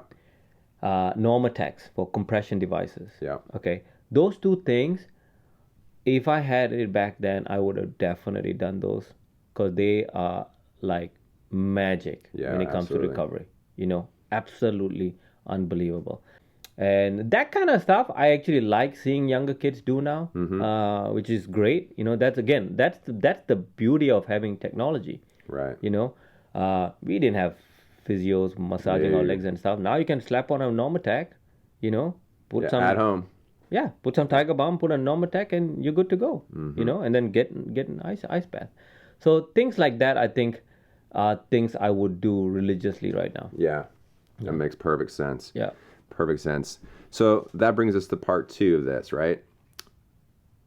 Speaker 2: Normatex for compression devices.
Speaker 1: Yeah.
Speaker 2: Okay. Those two things, if I had it back then, I would have definitely done those, because they are like magic when it comes to recovery. Absolutely unbelievable. And that kind of stuff I actually like seeing younger kids do now, which is great. That's the beauty of having technology.
Speaker 1: Right.
Speaker 2: We didn't have physios massaging our legs and stuff. Now you can slap on a Normatec, put some
Speaker 1: at home.
Speaker 2: Yeah, put some Tiger Balm, put a Normatec, and you're good to go. And then get an ice bath. So things like that, I think, are things I would do religiously right now.
Speaker 1: Yeah, that makes perfect sense.
Speaker 2: Yeah.
Speaker 1: Perfect sense. So that brings us to part 2 of this, right?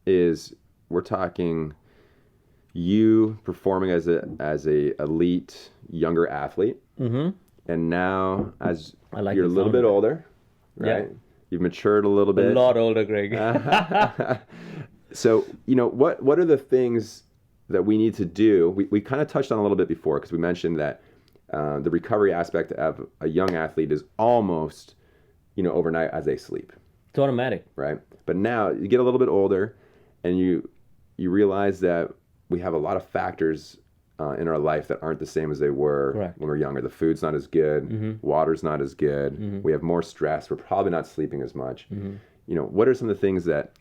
Speaker 1: Is we're talking you performing as a elite younger athlete, and now as you're a little bit older, right?
Speaker 2: Yeah.
Speaker 1: You've matured a little bit.
Speaker 2: A lot older, Greg.
Speaker 1: So what are the things that we need to do? We kind of touched on a little bit before, because we mentioned that the recovery aspect of a young athlete is almost, overnight as they sleep.
Speaker 2: It's automatic.
Speaker 1: Right? But now you get a little bit older and you realize that we have a lot of factors in our life that aren't the same as they were
Speaker 2: Correct.
Speaker 1: when we were younger. The food's not as good. Water's not as good. We have more stress. We're probably not sleeping as much. What are some of the things that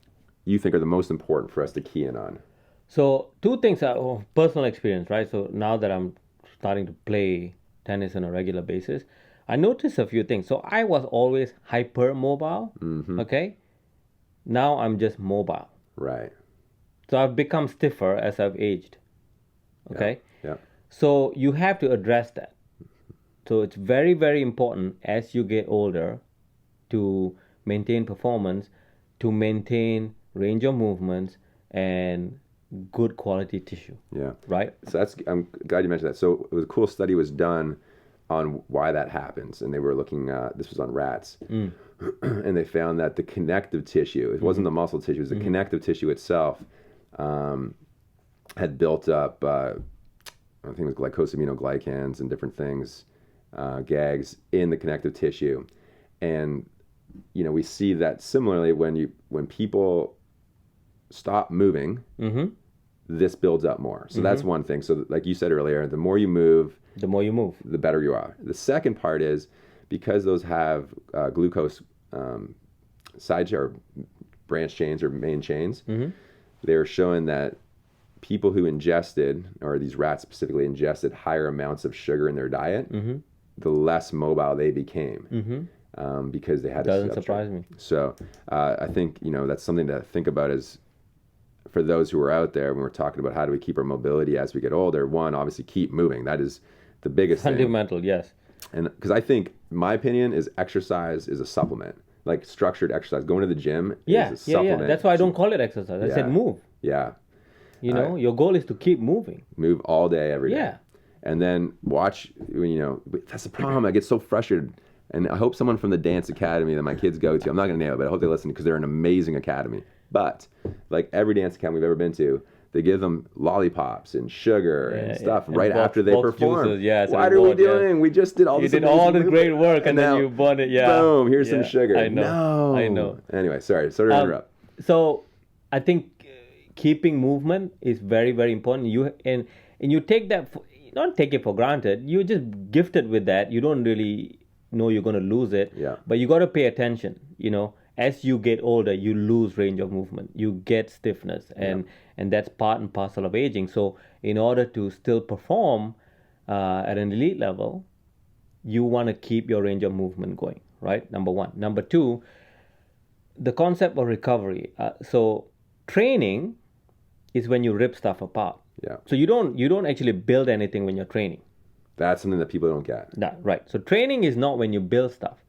Speaker 1: you think are the most important for us to key in on?
Speaker 2: So 2 things are personal experience, right? So now that I'm starting to play tennis on a regular basis, I noticed a few things. So I was always hypermobile, okay? Now I'm just mobile.
Speaker 1: Right.
Speaker 2: So I've become stiffer as I've aged, okay?
Speaker 1: Yeah.
Speaker 2: So you have to address that. So it's very, very important as you get older to maintain performance, to maintain range of movements and good quality tissue.
Speaker 1: Yeah.
Speaker 2: Right?
Speaker 1: So I'm glad you mentioned that. So it was a cool study was done on why that happens. And they were looking, this was on rats. And they found that the connective tissue, it wasn't the muscle tissue, it was the connective tissue itself, had built up, I think it was glycosaminoglycans and different things, GAGs in the connective tissue. And, we see that similarly when people stop moving, this builds up more. So that's one thing. So like you said earlier, the more you move, the better you are. The second part is because those have glucose side or branch chains or main chains, they're showing that people who ingested, or these rats specifically ingested higher amounts of sugar in their diet, the less mobile they became. Because they had
Speaker 2: Doesn't surprise me.
Speaker 1: So I think, that's something to think about is for those who are out there when we're talking about how do we keep our mobility as we get older. One, obviously keep moving. That is the biggest
Speaker 2: Fundamental,
Speaker 1: thing.
Speaker 2: yes.
Speaker 1: And because I think, my opinion is exercise is a supplement. Like structured exercise, going to the gym is a supplement.
Speaker 2: Yeah. That's why I don't call it exercise. I said move.
Speaker 1: Yeah.
Speaker 2: Your goal is to keep moving.
Speaker 1: Move all day, every day.
Speaker 2: Yeah.
Speaker 1: And then watch, that's the problem. I get so frustrated. And I hope someone from the dance academy that my kids go to, I'm not going to name it, but I hope they listen because they're an amazing academy. But like every dance academy we've ever been to, they give them lollipops and sugar and stuff right after they perform.
Speaker 2: Juices,
Speaker 1: what are we doing? We just did all this.
Speaker 2: You did all this great work and then you bought it. Yeah.
Speaker 1: Boom, here's some sugar.
Speaker 2: I know.
Speaker 1: Anyway, sorry to interrupt.
Speaker 2: So I think keeping movement is very, very important. And you take that, not take it for granted. You're just gifted with that. You don't really know you're going to lose it.
Speaker 1: Yeah.
Speaker 2: But you got to pay attention. As you get older, you lose range of movement. You get stiffness, and that's part and parcel of aging. So in order to still perform at an elite level, you want to keep your range of movement going, right? Number one. Number two, the concept of recovery. So training is when you rip stuff apart.
Speaker 1: Yeah.
Speaker 2: So you don't actually build anything when you're training.
Speaker 1: That's something that people don't get.
Speaker 2: Right. So training is not when you build stuff.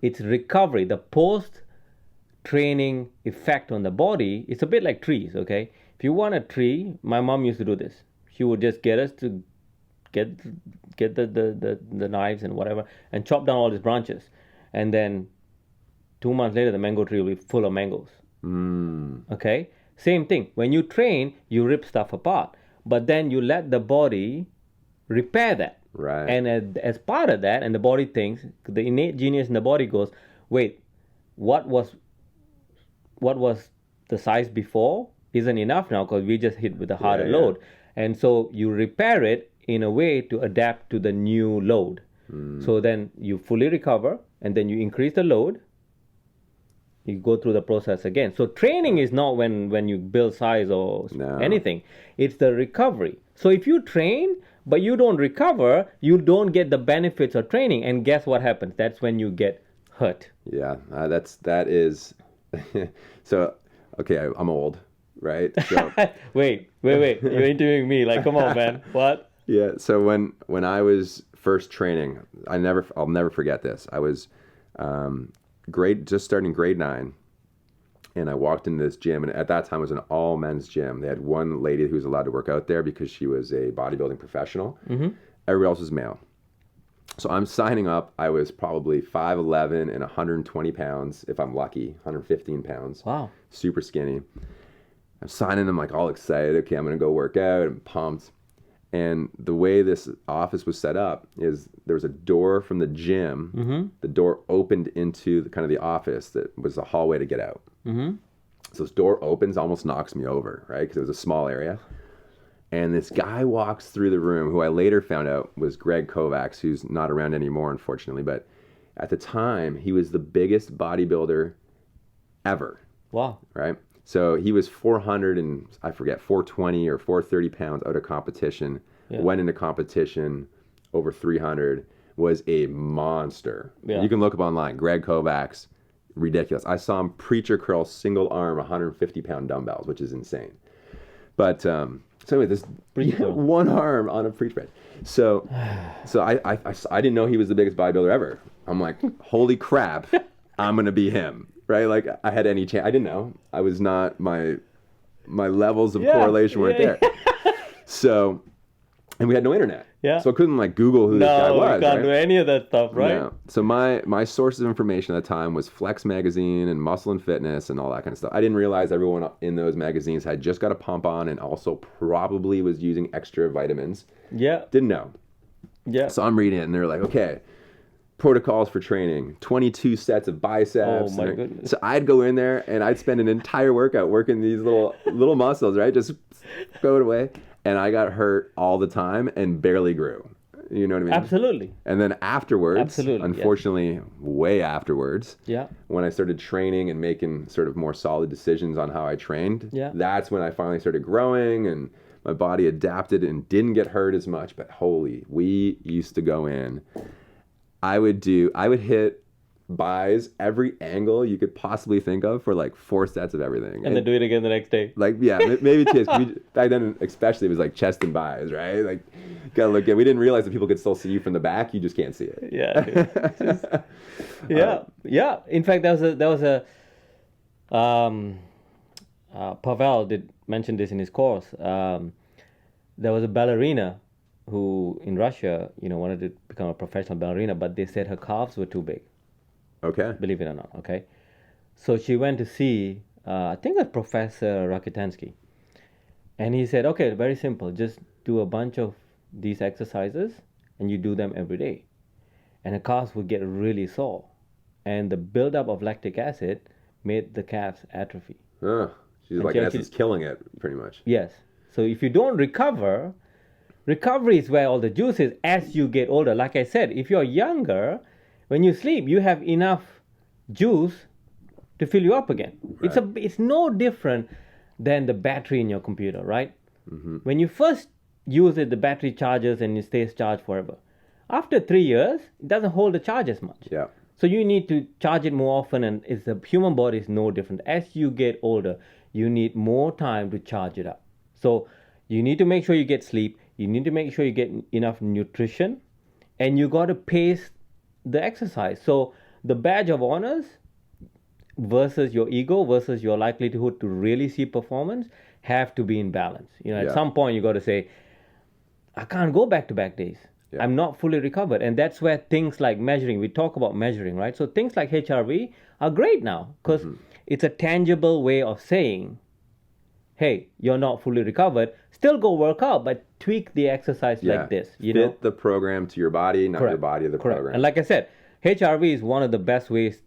Speaker 2: It's recovery. The post-training effect on the body, it's a bit like trees, okay? If you want a tree, my mom used to do this. She would just get us to get the knives and whatever and chop down all these branches. And then 2 months later, the mango tree will be full of mangoes. Okay? Same thing. When you train, you rip stuff apart. But then you let the body repair that.
Speaker 1: Right.
Speaker 2: And as part of that, and the body thinks, the innate genius in the body goes, wait, what was the size before isn't enough now because we just hit with a harder load. And so you repair it in a way to adapt to the new load. So then you fully recover, and then you increase the load. You go through the process again. So training is not when you build size or anything. It's the recovery. So if you train but you don't recover, you don't get the benefits of training. And guess what happens? That's when you get hurt.
Speaker 1: Yeah, that is. So, okay, I'm old, right? So,
Speaker 2: wait. You're interviewing me. Like, come on, man. What?
Speaker 1: Yeah. So when I was first training, I'll never forget this. I was just starting grade 9. And I walked into this gym, and at that time it was an all men's gym. They had one lady who was allowed to work out there because she was a bodybuilding professional. Everybody else was male. So I'm signing up. I was probably 5'11" and 120 pounds, if I'm lucky, 115 pounds.
Speaker 2: Wow.
Speaker 1: Super skinny. I'm signing. I'm like all excited. Okay, I'm going to go work out. I'm pumped. And the way this office was set up is there was a door from the gym. The door opened into the office that was the hallway to get out. So this door opens, almost knocks me over, right? Because it was a small area. And this guy walks through the room, who I later found out was Greg Kovacs, who's not around anymore, unfortunately. But at the time, he was the biggest bodybuilder ever.
Speaker 2: Wow.
Speaker 1: Right? So he was 420 or 430 pounds out of competition, went into competition over 300, was a monster.
Speaker 2: Yeah.
Speaker 1: You can look up online, Greg Kovacs, ridiculous. I saw him preacher curl single arm 150 pound dumbbells, which is insane. But so anyway, this one arm on a preacher bench. So I didn't know he was the biggest bodybuilder ever. I'm like, holy crap, I'm gonna be him. Right, like I had any chance. I didn't know. I was not my levels of correlation weren't there. So, and we had no internet.
Speaker 2: Yeah.
Speaker 1: So I couldn't like Google who this guy was.
Speaker 2: No, we can't do any of that stuff, right?
Speaker 1: Yeah. So my sources of information at the time was Flex magazine and Muscle and Fitness and all that kind of stuff. I didn't realize everyone in those magazines had just got a pump on and also probably was using extra vitamins.
Speaker 2: Yeah.
Speaker 1: Didn't know.
Speaker 2: Yeah.
Speaker 1: So I'm reading it and they're like, okay, protocols for training, 22 sets of biceps.
Speaker 2: Oh my goodness.
Speaker 1: So I'd go in there and I'd spend an entire workout working these little muscles, right? Just go away. And I got hurt all the time and barely grew. You know what I mean?
Speaker 2: Absolutely.
Speaker 1: And then afterwards, unfortunately, way afterwards, when I started training and making sort of more solid decisions on how I trained, that's when I finally started growing and my body adapted and didn't get hurt as much. But we used to go in. I would hit buys every angle you could possibly think of for like 4 sets of everything.
Speaker 2: And then do it again the next day.
Speaker 1: Like, yeah, maybe chest. Back then, especially, it was like chest and buys, right? Like, gotta look at. We didn't realize that people could still see you from the back. You just can't see it.
Speaker 2: Yeah. Yeah. In fact, there was a Pavel did mention this in his course. There was a ballerina who in Russia, wanted to become a professional ballerina, but they said her calves were too big.
Speaker 1: Okay.
Speaker 2: Believe it or not, okay? So she went to see, I think it was Professor Rakitansky. And he said, okay, very simple. Just do a bunch of these exercises and you do them every day. And her calves would get really sore. And the buildup of lactic acid made the calves atrophy.
Speaker 1: She's like, in essence, killing it, pretty much.
Speaker 2: Yes. So if you don't recover... Recovery is where all the juice is as you get older. Like I said, if you're younger, when you sleep, you have enough juice to fill you up again. Right. It's no different than the battery in your computer, right? Mm-hmm. When you first use it, the battery charges and it stays charged forever. After 3 years, it doesn't hold the charge as much.
Speaker 1: Yeah.
Speaker 2: So you need to charge it more often, and the human body is no different. As you get older, you need more time to charge it up. So you need to make sure you get sleep. You need to make sure you get enough nutrition, and you got to pace the exercise. So the badge of honors versus your ego versus your likelihood to really see performance have to be in balance. At some point you got to say, I can't go back-to-back days. Yeah. I'm not fully recovered. And that's where things like measuring, we talk about measuring, right? So things like HRV are great now because it's a tangible way of saying, hey, you're not fully recovered. Still go work out, but tweak the exercise like this.
Speaker 1: Fit the program to your body, not your body to the program.
Speaker 2: And like I said, HRV is one of the best ways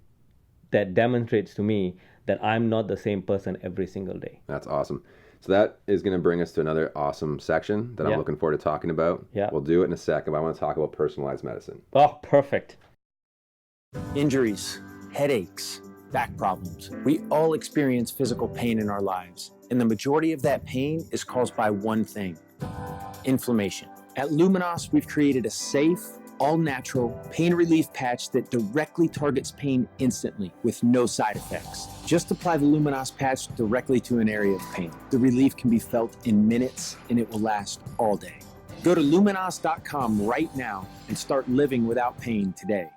Speaker 2: that demonstrates to me that I'm not the same person every single day.
Speaker 1: That's awesome. So that is going to bring us to another awesome section that I'm looking forward to talking about.
Speaker 2: Yeah.
Speaker 1: We'll do it in a second, but I want to talk about personalized medicine.
Speaker 2: Oh, perfect.
Speaker 3: Injuries, headaches, back problems. We all experience physical pain in our lives, and the majority of that pain is caused by one thing: inflammation. At Luminos, we've created a safe, all-natural pain relief patch that directly targets pain instantly with no side effects. Just apply the Luminos patch directly to an area of pain. The relief can be felt in minutes, and it will last all day. Go to luminos.com right now and start living without pain today.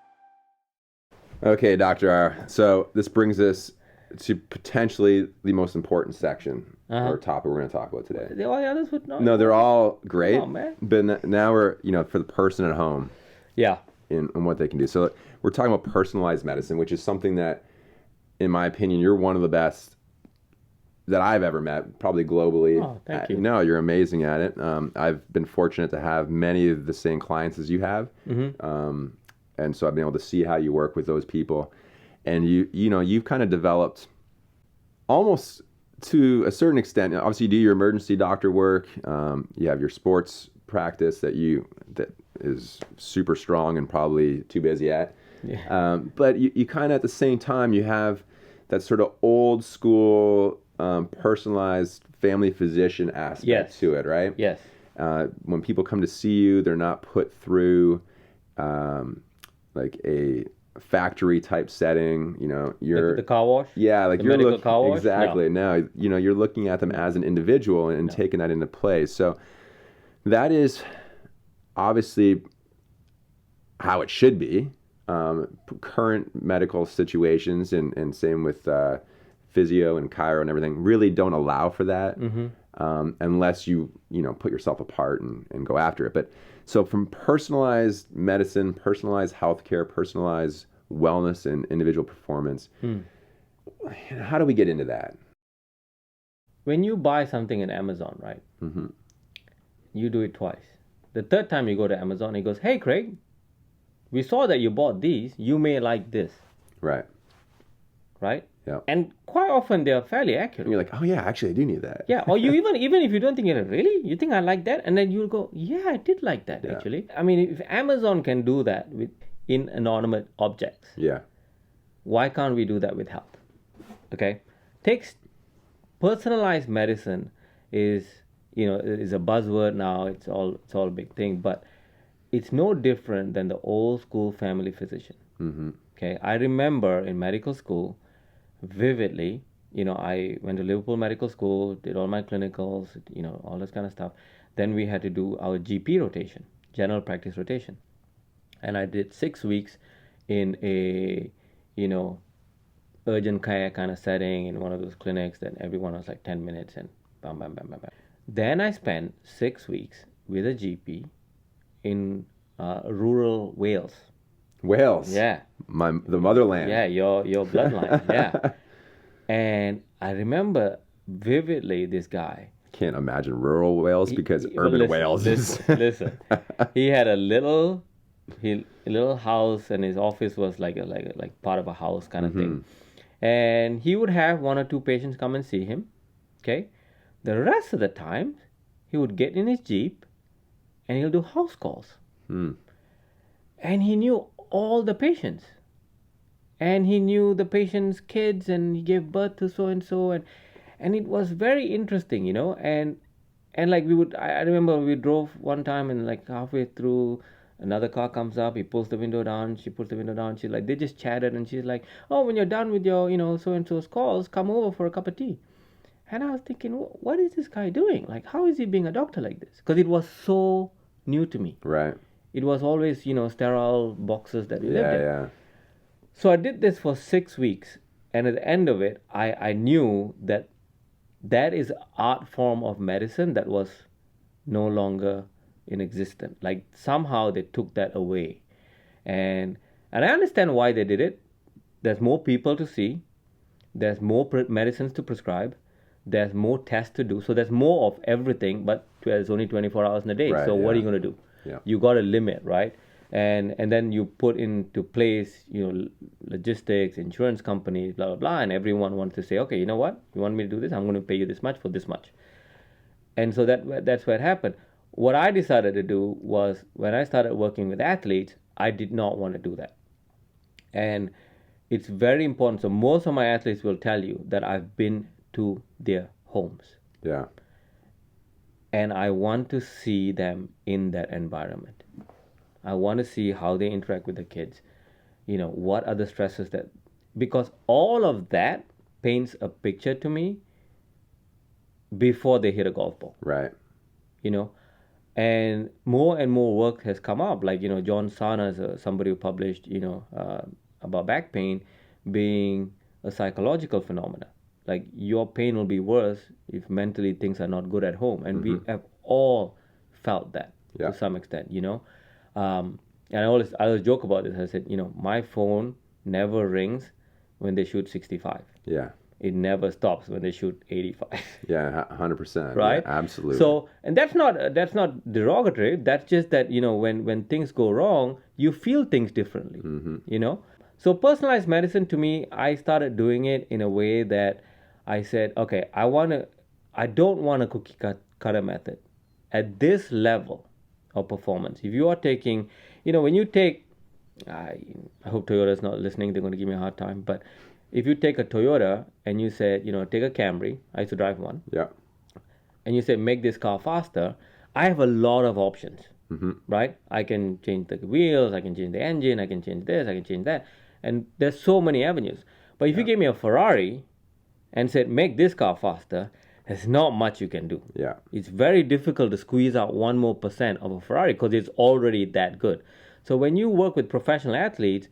Speaker 1: Okay, Dr. R. So this brings us to potentially the most important section or topic we're going to talk about today.
Speaker 2: All the others would not.
Speaker 1: No, they're all great.
Speaker 2: Oh, man.
Speaker 1: But now we're, for the person at home.
Speaker 2: Yeah.
Speaker 1: In what they can do. So we're talking about personalized medicine, which is something that, in my opinion, you're one of the best that I've ever met, probably globally.
Speaker 2: Oh, thank you.
Speaker 1: No, you're amazing at it. I've been fortunate to have many of the same clients as you have. And so I've been able to see how you work with those people. And you've kind of developed almost to a certain extent. Obviously, you do your emergency doctor work. You have your sports practice that is super strong and probably too busy at.
Speaker 2: Yeah.
Speaker 1: But you kind of at the same time, you have that sort of old school personalized family physician aspect to it, right?
Speaker 2: Yes.
Speaker 1: When people come to see you, they're not put through like a factory type setting. You're
Speaker 2: the car wash.
Speaker 1: Yeah, like
Speaker 2: the
Speaker 1: you're
Speaker 2: medical
Speaker 1: looking
Speaker 2: car wash.
Speaker 1: exactly. No, you're looking at them as an individual and taking that into play. So that is obviously how it should be. Current medical situations and same with physio and chiro and everything really don't allow for that unless you put yourself apart and go after it. But so from personalized medicine, personalized healthcare, personalized wellness and individual performance, how do we get into that?
Speaker 2: When you buy something in Amazon, right? You do it twice. The third time you go to Amazon, it goes, "Hey, Craig, we saw that you bought these. You may like this."
Speaker 1: Right.
Speaker 2: Right?
Speaker 1: Yeah.
Speaker 2: And quite often they are fairly accurate.
Speaker 1: And you're like, "Oh yeah, actually I do need that."
Speaker 2: Yeah. Or you even if you don't think it, really, you think I like that, and then you'll go, "Yeah, I did like that actually." I mean, if Amazon can do that with inanimate objects, why can't we do that with health? Okay. Personalized medicine is a buzzword now. It's all a big thing, but it's no different than the old school family physician. Okay, I remember in medical school vividly. I went to Liverpool Medical School, did all my clinicals, all this kind of stuff. Then we had to do our GP rotation, general practice rotation, and I did 6 weeks in a urgent care kind of setting in one of those clinics that everyone was like 10 minutes and bam, bam, bam, bam, bam. Then I spent 6 weeks with a GP in rural Wales.
Speaker 1: Wales.
Speaker 2: Yeah.
Speaker 1: The motherland.
Speaker 2: Yeah, your bloodline. Yeah. And I remember vividly this guy.
Speaker 1: Can't imagine rural Wales because urban Wales is.
Speaker 2: Listen. He had a little house, and his office was like part of a house kind of thing. And he would have 1 or 2 patients come and see him. Okay. The rest of the time, he would get in his Jeep and he'll do house calls. And he knew all the patients. And he knew the patient's kids, and he gave birth to so and so, and it was very interesting, and like I remember we drove one time, and like halfway through, another car comes up, he pulls the window down, she pulls the window down, she's like, they just chatted, and she's like, "Oh, when you're done with your so and so's calls, come over for a cup of tea." And I was thinking, what is this guy doing? Like, how is he being a doctor like this? Because it was so new to me.
Speaker 1: Right.
Speaker 2: It was always sterile boxes that we lived in.
Speaker 1: Yeah.
Speaker 2: So I did this for 6 weeks, and at the end of it, I knew that is an art form of medicine that was no longer in existence. Like somehow they took that away, and I understand why they did it. There's more people to see, there's more medicines to prescribe, there's more tests to do, so there's more of everything. But there's only 24 hours in a day.
Speaker 1: Right,
Speaker 2: so what are you going to do?
Speaker 1: Yeah.
Speaker 2: You got a limit, right? And then you put into place, logistics, insurance companies, blah, blah, blah. And everyone wants to say, okay, you know what? You want me to do this? I'm going to pay you this much for this much. And so that's what happened. What I decided to do was, when I started working with athletes, I did not want to do that. And it's very important. So most of my athletes will tell you that I've been to their homes.
Speaker 1: Yeah.
Speaker 2: And I want to see them in that environment. I want to see how they interact with the kids. What are the stresses because all of that paints a picture to me before they hit a golf ball.
Speaker 1: Right.
Speaker 2: And more work has come up. Like, John Sarna, somebody who published, about back pain being a psychological phenomena. Like, your pain will be worse if mentally things are not good at home. And we have all felt that to some extent, And I always joke about this. I said, my phone never rings when they shoot 65.
Speaker 1: Yeah.
Speaker 2: it never stops when they shoot 85.
Speaker 1: Yeah, 100%.
Speaker 2: Right?
Speaker 1: Yeah, absolutely.
Speaker 2: So, and that's not derogatory. That's just that, when things go wrong, you feel things differently. So personalized medicine, to me, I started doing it in a way that I said, okay, I don't want a cookie cutter method at this level of performance. If you are taking, when you take, I hope Toyota's not listening, they're going to give me a hard time, but if you take a Toyota and you say, take a Camry, I used to drive one,
Speaker 1: yeah,
Speaker 2: and you say, make this car faster, I have a lot of options, right? I can change the wheels, I can change the engine, I can change this, I can change that. And there's so many avenues. But if you give me a Ferrari and said, make this car faster, there's not much you can do.
Speaker 1: Yeah.
Speaker 2: It's very difficult to squeeze out 1% more of a Ferrari because it's already that good. So when you work with professional athletes,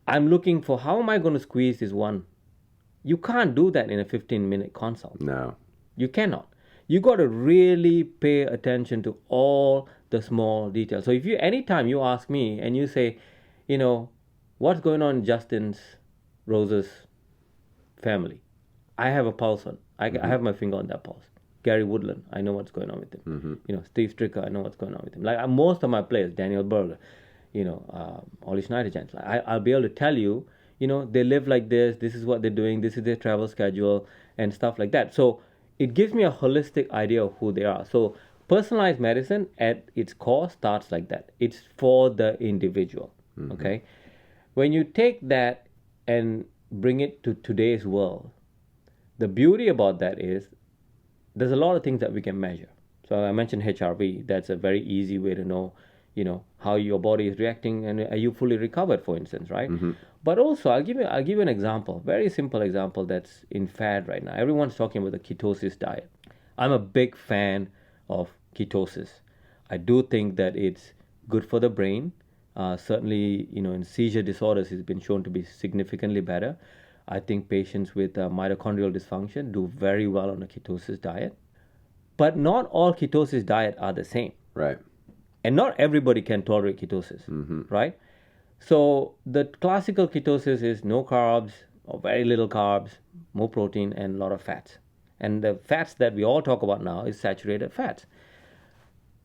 Speaker 2: I'm looking for how am I going to squeeze this one? You can't do that in a 15-minute consult.
Speaker 1: No.
Speaker 2: You cannot. You got to really pay attention to all the small details. So if anytime you ask me and you say, what's going on in Justin's Rose's family? I have a pulse on. I have my finger on that pulse. Gary Woodland, I know what's going on with him. Steve Stricker, I know what's going on with him. Like most of my players, Daniel Berger, Ollie Schneiderjans, I'll be able to tell you, they live like this. This is what they're doing. This is their travel schedule and stuff like that. So it gives me a holistic idea of who they are. So personalized medicine at its core starts like that. It's for the individual. Okay. When you take that and bring it to today's world, the beauty about that is there's a lot of things that we can measure. So I mentioned HRV. That's a very easy way to know, how your body is reacting and are you fully recovered, for instance, right? But also, I'll give you an example, very simple example that's in fad right now. Everyone's talking about the ketosis diet. I'm a big fan of ketosis. I do think that it's good for the brain. Certainly, in seizure disorders, it's been shown to be significantly better. I think patients with mitochondrial dysfunction do very well on a ketosis diet. But not all ketosis diets are the same.
Speaker 1: Right.
Speaker 2: And not everybody can tolerate ketosis, right? So the classical ketosis is no carbs or very little carbs, more protein, and a lot of fats. And the fats that we all talk about now is saturated fats.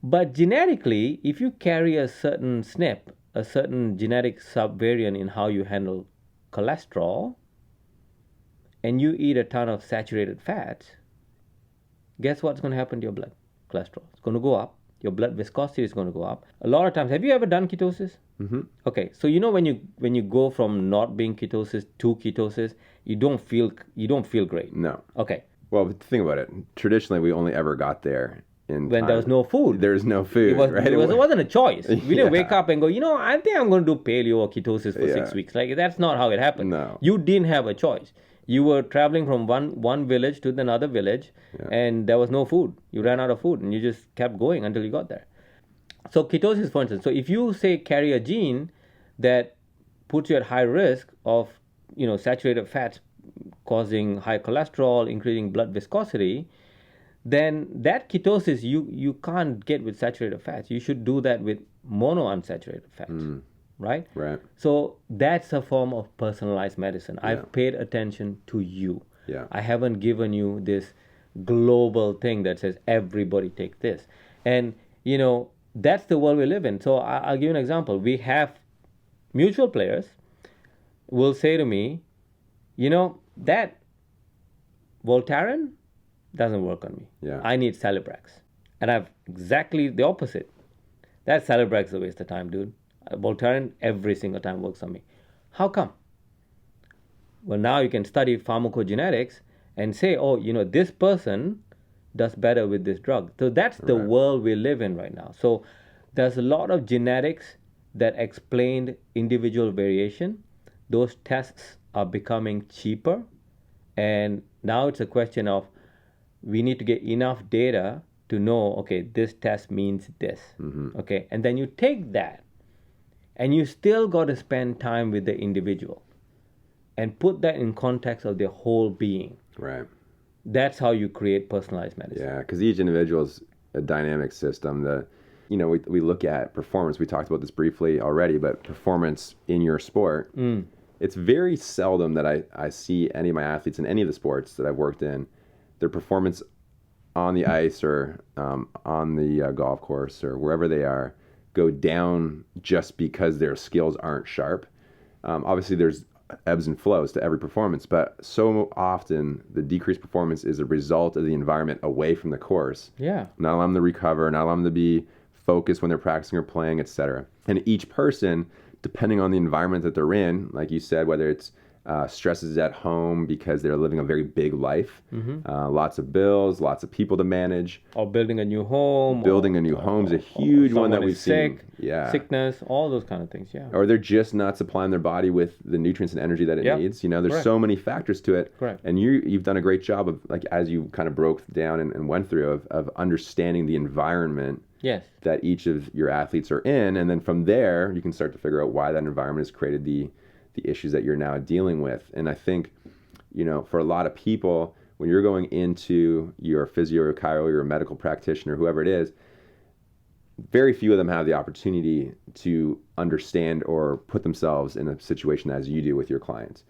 Speaker 2: But genetically, if you carry a certain SNP, a certain genetic subvariant in how you handle cholesterol, and you eat a ton of saturated fats, guess what's going to happen to your blood cholesterol? It's going to go up. Your blood viscosity is going to go up. A lot of times, have you ever done ketosis? Okay, so when you go from not being ketosis to ketosis, you don't feel great.
Speaker 1: No.
Speaker 2: Okay.
Speaker 1: Well, think about it. Traditionally, we only ever got there
Speaker 2: when there was no food.
Speaker 1: There's no food, right?
Speaker 2: It wasn't a choice. We didn't wake up and go, I think I'm going to do paleo or ketosis for 6 weeks. Like, that's not how it happened.
Speaker 1: No.
Speaker 2: You didn't have a choice. You were traveling from one village to another village, and there was no food. You ran out of food, and you just kept going until you got there. So ketosis, for instance, so if you say carry a gene that puts you at high risk of, saturated fats causing high cholesterol, increasing blood viscosity, then that ketosis you can't get with saturated fats. You should do that with monounsaturated fats. Right?
Speaker 1: Right.
Speaker 2: So that's a form of personalized medicine. I've paid attention to you.
Speaker 1: Yeah.
Speaker 2: I haven't given you this global thing that says everybody take this. And, that's the world we live in. So I'll give you an example. We have mutual players will say to me, that Voltaren doesn't work on me.
Speaker 1: Yeah.
Speaker 2: I need Celebrex. And I've exactly the opposite. That Celebrex is a waste of time, dude. Voltaren every single time works on me. How come? Well, now you can study pharmacogenetics and say, this person does better with this drug. So that's the world we live in right now. So there's a lot of genetics that explain individual variation. Those tests are becoming cheaper. And now it's a question of we need to get enough data to know, okay, this test means this. Okay, and then you take that and you still got to spend time with the individual and put that in context of their whole being.
Speaker 1: Right.
Speaker 2: That's how you create personalized medicine.
Speaker 1: Yeah, because each individual is a dynamic system. We look at performance. We talked about this briefly already, but performance in your sport it's very seldom that I see any of my athletes in any of the sports that I've worked in, their performance on the ice or on the golf course or wherever they are go down just because their skills aren't sharp. Obviously, there's ebbs and flows to every performance, but so often the decreased performance is a result of the environment away from the course.
Speaker 2: Yeah.
Speaker 1: Not allowing them to recover, not allowing them to be focused when they're practicing or playing, etc. And each person, depending on the environment that they're in, like you said, whether it's stresses at home because they're living a very big life, lots of bills, lots of people to manage.
Speaker 2: Or building a new home.
Speaker 1: Building a new home is a huge one that we've seen.
Speaker 2: Yeah. Sickness, all those kind of things, yeah.
Speaker 1: Or they're just not supplying their body with the nutrients and energy that it needs. You know, there's so many factors to it.
Speaker 2: Correct.
Speaker 1: And you've done a great job of, like, as you kind of broke down and went through, of understanding the environment that each of your athletes are in. And then from there, you can start to figure out why that environment has created the issues that you're now dealing with. And I think, you know, for a lot of people, when you're going into your physio or chiro, your medical practitioner, whoever it is, very few of them have the opportunity to understand or put themselves in a situation as you do with your clients.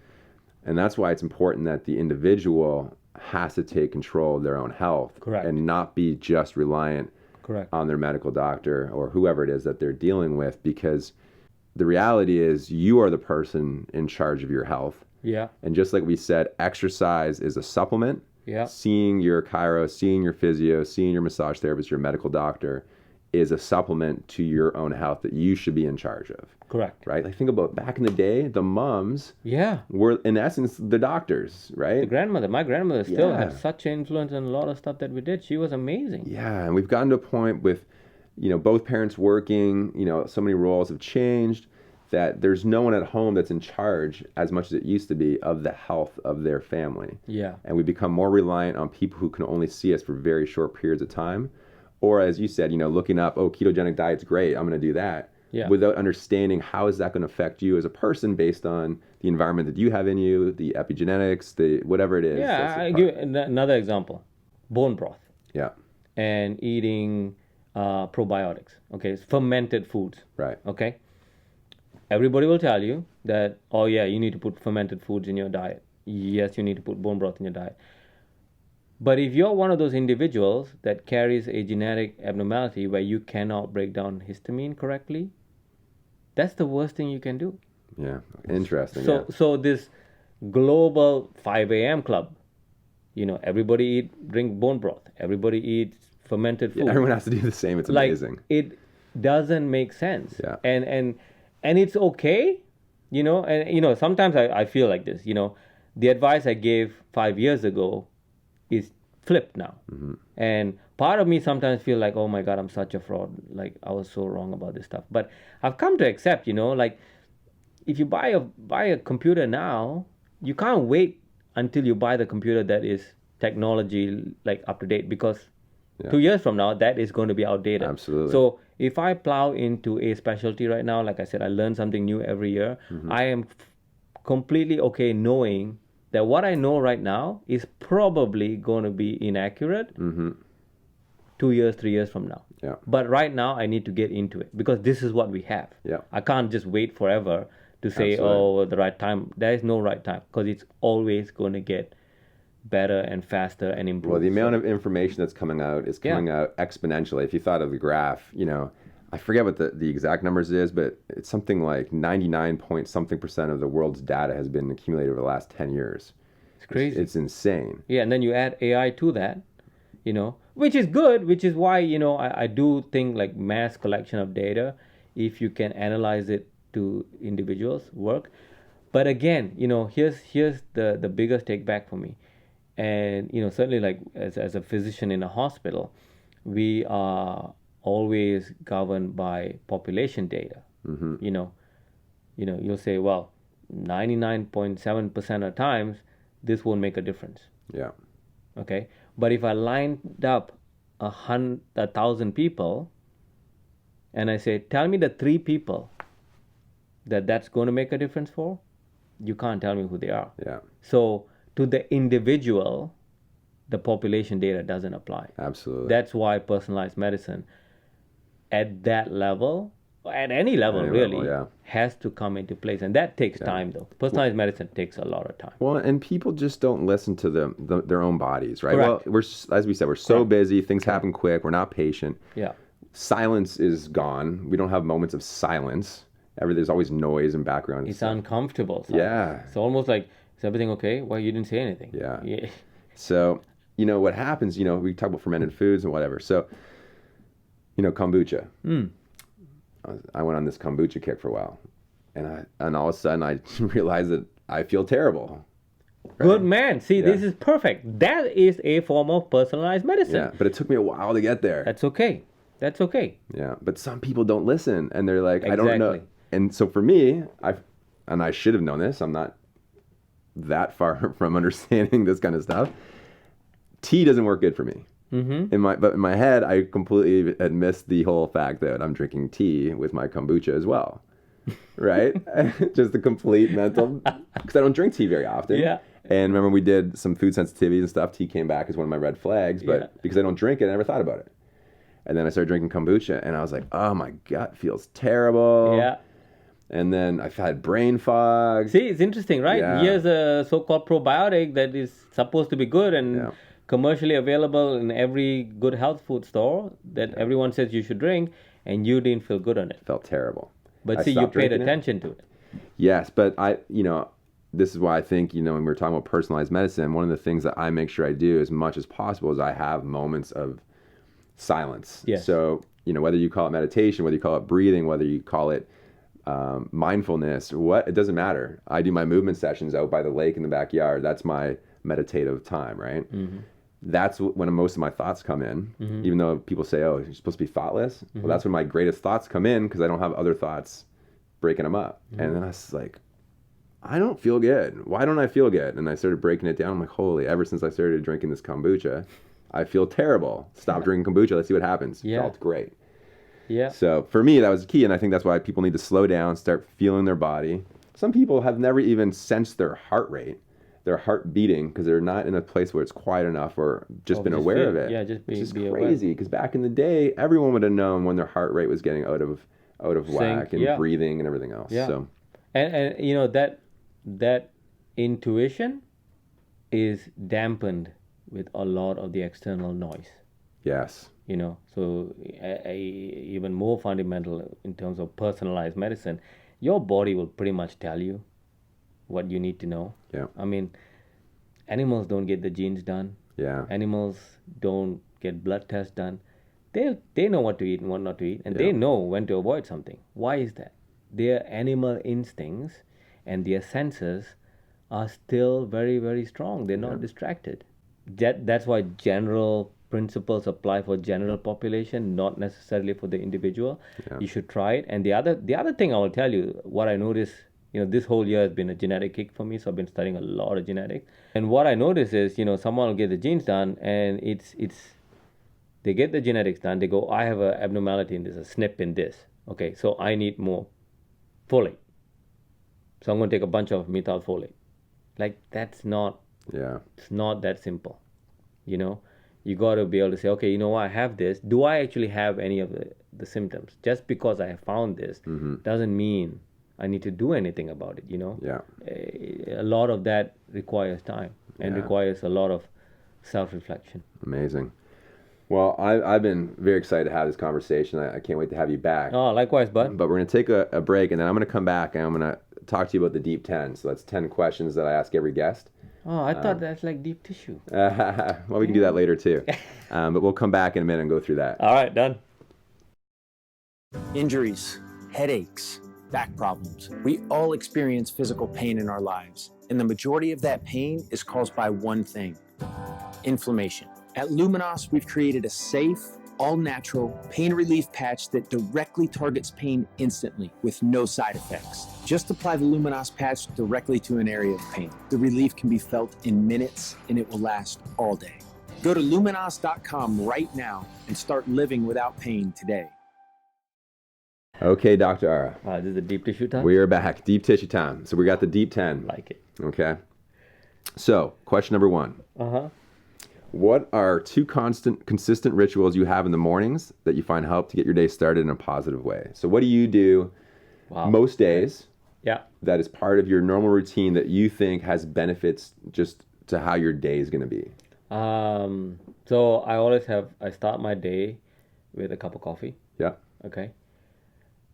Speaker 1: And that's why it's important that the individual has to take control of their own health.
Speaker 2: Correct.
Speaker 1: And not be just reliant on their medical doctor or whoever it is that they're dealing with, because the reality is you are the person in charge of your health.
Speaker 2: Yeah.
Speaker 1: And just like we said, exercise is a supplement.
Speaker 2: Yeah.
Speaker 1: Seeing your chiro, seeing your physio, seeing your massage therapist, your medical doctor is a supplement to your own health that you should be in charge of.
Speaker 2: Correct.
Speaker 1: Right? Like, think about back in the day, the moms were in essence the doctors, right?
Speaker 2: My grandmother still had such influence on a lot of stuff that we did. She was amazing.
Speaker 1: Yeah, and we've gotten to a point with, you know, both parents working, you know, so many roles have changed that there's no one at home that's in charge as much as it used to be of the health of their family.
Speaker 2: Yeah.
Speaker 1: And we become more reliant on people who can only see us for very short periods of time. Or as you said, you know, looking up, oh, ketogenic diet's great, I'm going to do that. Yeah. Without understanding how is that going to affect you as a person based on the environment that you have in you, the epigenetics, the whatever it is.
Speaker 2: Yeah, I'll give another example. Bone broth.
Speaker 1: Yeah.
Speaker 2: And eating probiotics. Okay, fermented foods.
Speaker 1: Right.
Speaker 2: Okay. Everybody will tell you that, oh yeah, you need to put fermented foods in your diet. Yes, you need to put bone broth in your diet. But if you're one of those individuals that carries a genetic abnormality where you cannot break down histamine correctly, that's the worst thing you can do.
Speaker 1: Yeah, interesting.
Speaker 2: So this global 5 a.m. club, you know, everybody drink bone broth. Everybody eats fermented food.
Speaker 1: Yeah, everyone has to do the same. It's amazing.
Speaker 2: It doesn't make sense.
Speaker 1: Yeah.
Speaker 2: And it's okay, you know, and, you know, sometimes I feel like this, you know, the advice I gave 5 years ago is flipped now. Mm-hmm. And part of me sometimes feel like, oh my God, I'm such a fraud. Like, I was so wrong about this stuff. But I've come to accept, you know, like, if you buy a computer now, you can't wait until you buy the computer that is technology, like, up to date, because 2 years from now, that is going to be outdated.
Speaker 1: Absolutely.
Speaker 2: So if I plow into a specialty right now, like I said, I learn something new every year. Mm-hmm. I am completely okay knowing that what I know right now is probably going to be inaccurate 2 years, 3 years from now.
Speaker 1: Yeah.
Speaker 2: But right now, I need to get into it because this is what we have.
Speaker 1: Yeah.
Speaker 2: I can't just wait forever to say, the right time. There is no right time because it's always going to get better and faster and improve.
Speaker 1: Well, the amount of information that's coming out is coming out exponentially. If you thought of the graph, you know, I forget what the exact numbers is, but it's something like 99% of the world's data has been accumulated over the last 10 years.
Speaker 2: It's crazy.
Speaker 1: It's insane.
Speaker 2: Yeah, and then you add AI to that, you know, which is good, which is why, you know, I do think like mass collection of data, if you can analyze it to individuals, work. But again, you know, here's the biggest take back for me. And, you know, certainly like as a physician in a hospital, we are always governed by population data. Mm-hmm. You know, you'll say, well, 99.7% of times, this won't make a difference.
Speaker 1: Yeah.
Speaker 2: Okay. But if I lined up 1,000 people and I say, tell me the 3 people that's going to make a difference for, you can't tell me who they are.
Speaker 1: Yeah.
Speaker 2: So to the individual, the population data doesn't apply.
Speaker 1: Absolutely.
Speaker 2: That's why personalized medicine at that level, at any level,
Speaker 1: Any
Speaker 2: really,
Speaker 1: level, yeah.
Speaker 2: has to come into place. And that takes time, though. Personalized medicine takes a lot of time.
Speaker 1: Well, and people just don't listen to their own bodies, right?
Speaker 2: Correct.
Speaker 1: Well, as we said, we're so
Speaker 2: Correct.
Speaker 1: busy. Things happen quick. We're not patient.
Speaker 2: Yeah.
Speaker 1: Silence is gone. We don't have moments of silence. There's always noise and background.
Speaker 2: It's
Speaker 1: stuff.
Speaker 2: uncomfortable.
Speaker 1: Yeah.
Speaker 2: It's almost like, is everything okay? Well, you didn't say anything.
Speaker 1: Yeah. So, what happens, we talk about fermented foods and whatever. So, kombucha. I went on this kombucha kick for a while. And all of a sudden I realized that I feel terrible. Right?
Speaker 2: Good man. See,
Speaker 1: Yeah.
Speaker 2: this is perfect. That is a form of personalized medicine.
Speaker 1: Yeah, but it took me a while to get there.
Speaker 2: That's okay. That's okay.
Speaker 1: Yeah, but some people don't listen, and they're like, I don't know.
Speaker 2: Exactly.
Speaker 1: And so for me, I should have known this. I'm not that far from understanding this kind of stuff. Tea doesn't work good for me. Mm-hmm. But in my head, I completely had missed the whole fact that I'm drinking tea with my kombucha as well. Right? Just a complete mental, because I don't drink tea very often.
Speaker 2: Yeah.
Speaker 1: And remember, we did some food sensitivities and stuff. Tea came back as one of my red flags, but because I don't drink it, I never thought about it. And then I started drinking kombucha, and I was like, oh, my gut feels terrible.
Speaker 2: Yeah.
Speaker 1: And then I've had brain fog.
Speaker 2: See, it's interesting, right?
Speaker 1: Yeah.
Speaker 2: Here's a so-called probiotic that is supposed to be good and commercially available in every good health food store that everyone says you should drink, and you didn't feel good on it.
Speaker 1: Felt terrible.
Speaker 2: But
Speaker 1: I
Speaker 2: see, you
Speaker 1: stopped
Speaker 2: paid
Speaker 1: drinking
Speaker 2: attention to it.
Speaker 1: Yes, but this is why I think, when we're talking about personalized medicine, one of the things that I make sure I do as much as possible is I have moments of silence.
Speaker 2: Yes.
Speaker 1: So, whether you call it meditation, whether you call it breathing, whether you call it mindfulness, it doesn't matter. I do my movement sessions out by the lake in the backyard. That's my meditative time, right? Mm-hmm. That's when most of my thoughts come in, even though people say, oh, you're supposed to be thoughtless. Well, that's when my greatest thoughts come in because I don't have other thoughts breaking them up. And then I was like, I don't feel good. Why don't I feel good? And I started breaking it down. I'm like, holy, ever since I started drinking this kombucha, I feel terrible. Stop drinking kombucha. Let's see what happens.
Speaker 2: Yeah.
Speaker 1: Felt great.
Speaker 2: Yeah.
Speaker 1: So for me, that was key. And I think that's why people need to slow down, start feeling their body. Some people have never even sensed their heart rate, their heart beating, because they're not in a place where it's quiet enough or just been aware of it.
Speaker 2: Yeah, just be
Speaker 1: crazy, because back in the day, everyone would have known when their heart rate was getting out of whack and breathing and everything else.
Speaker 2: Yeah.
Speaker 1: So.
Speaker 2: And that intuition is dampened with a lot of the external noise.
Speaker 1: Yes.
Speaker 2: So even more fundamental in terms of personalized medicine, your body will pretty much tell you what you need to know.
Speaker 1: Yeah.
Speaker 2: I mean, animals don't get the genes done.
Speaker 1: Yeah.
Speaker 2: Animals don't get blood tests done. They know what to eat and what not to eat, and they know when to avoid something. Why is that? Their animal instincts and their senses are still very, very strong. They're not distracted. That's why general principles apply for general population, not necessarily for the individual. You should try it. And the other thing I will tell you, what I noticed, this whole year has been a genetic kick for me, so I've been studying a lot of genetics. And what I notice is, someone will get the genes done, and they get the genetics done. They go, I have an abnormality in this, a SNP in this. Okay, so I need more folate. So I'm going to take a bunch of methylfolate. Like, that's not.
Speaker 1: Yeah.
Speaker 2: It's not that simple. You got to be able to say, okay, I have this. Do I actually have any of the symptoms? Just because I have found this doesn't mean I need to do anything about it,
Speaker 1: Yeah.
Speaker 2: A lot of that requires time and requires a lot of self-reflection.
Speaker 1: Amazing. Well, I've been very excited to have this conversation. I can't wait to have you back.
Speaker 2: Oh, likewise, bud.
Speaker 1: But we're going to take a break, and then I'm going to come back, and I'm going to talk to you about the deep 10. So that's 10 questions that I ask every guest.
Speaker 2: Oh, I thought that's like deep tissue.
Speaker 1: Well, we can do that later, too. But we'll come back in a minute and go through that.
Speaker 2: All right, done.
Speaker 3: Injuries, headaches, back problems. We all experience physical pain in our lives, and the majority of that pain is caused by one thing: inflammation. At Luminos, we've created a safe, all-natural pain relief patch that directly targets pain instantly with no side effects. Just apply the Luminos patch directly to an area of pain. The relief can be felt in minutes, and it will last all day. Go to luminos.com right now and start living without pain today.
Speaker 1: Okay, Dr. Ara.
Speaker 2: This is the deep tissue time?
Speaker 1: We are back. Deep tissue time. So we got the deep 10.
Speaker 2: Like it.
Speaker 1: Okay. So, question number 1.
Speaker 2: Uh-huh.
Speaker 1: What are two consistent rituals you have in the mornings that you find help to get your day started in a positive way? So what do you do most days
Speaker 2: Yeah.
Speaker 1: that is part of your normal routine that you think has benefits just to how your day is going to be?
Speaker 2: So I start my day with a cup of coffee.
Speaker 1: Yeah.
Speaker 2: Okay.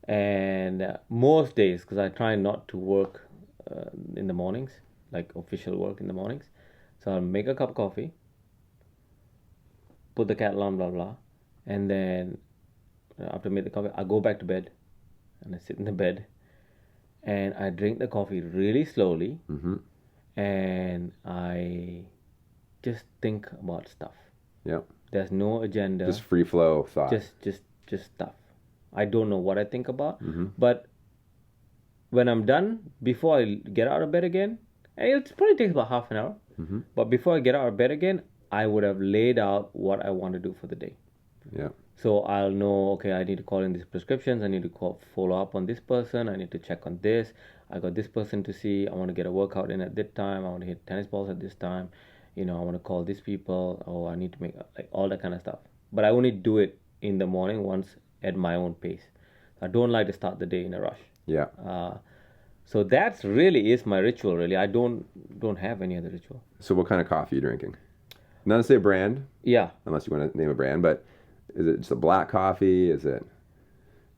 Speaker 2: And most days, because I try not to work in the mornings, like official work in the mornings. So I'll make a cup of coffee, put the kettle on, blah, blah. And then after I make the coffee, I go back to bed and I sit in the bed and I drink the coffee really slowly.
Speaker 1: Mm-hmm.
Speaker 2: And I just think about stuff.
Speaker 1: Yeah.
Speaker 2: There's no agenda.
Speaker 1: Just free flow thought.
Speaker 2: Just stuff. I don't know what I think about,
Speaker 1: Mm-hmm.
Speaker 2: but when I'm done, before I get out of bed again, and it probably takes about half an hour,
Speaker 1: Mm-hmm.
Speaker 2: but before I get out of bed again, I would have laid out what I want to do for the day.
Speaker 1: Yeah.
Speaker 2: So I'll know, okay, I need to call in these prescriptions, I need to follow up on this person, I need to check on this, I got this person to see, I want to get a workout in at this time, I want to hit tennis balls at this time, I want to call these people, or I need to make like all that kind of stuff. But I only do it in the morning once at my own pace. I don't like to start the day in a rush.
Speaker 1: Yeah.
Speaker 2: So that's really is my ritual. Really, I don't have any other ritual.
Speaker 1: So what kind of coffee are you drinking? Not to say a brand,
Speaker 2: Yeah.
Speaker 1: unless you want to name a brand, but is it just a black coffee? Is it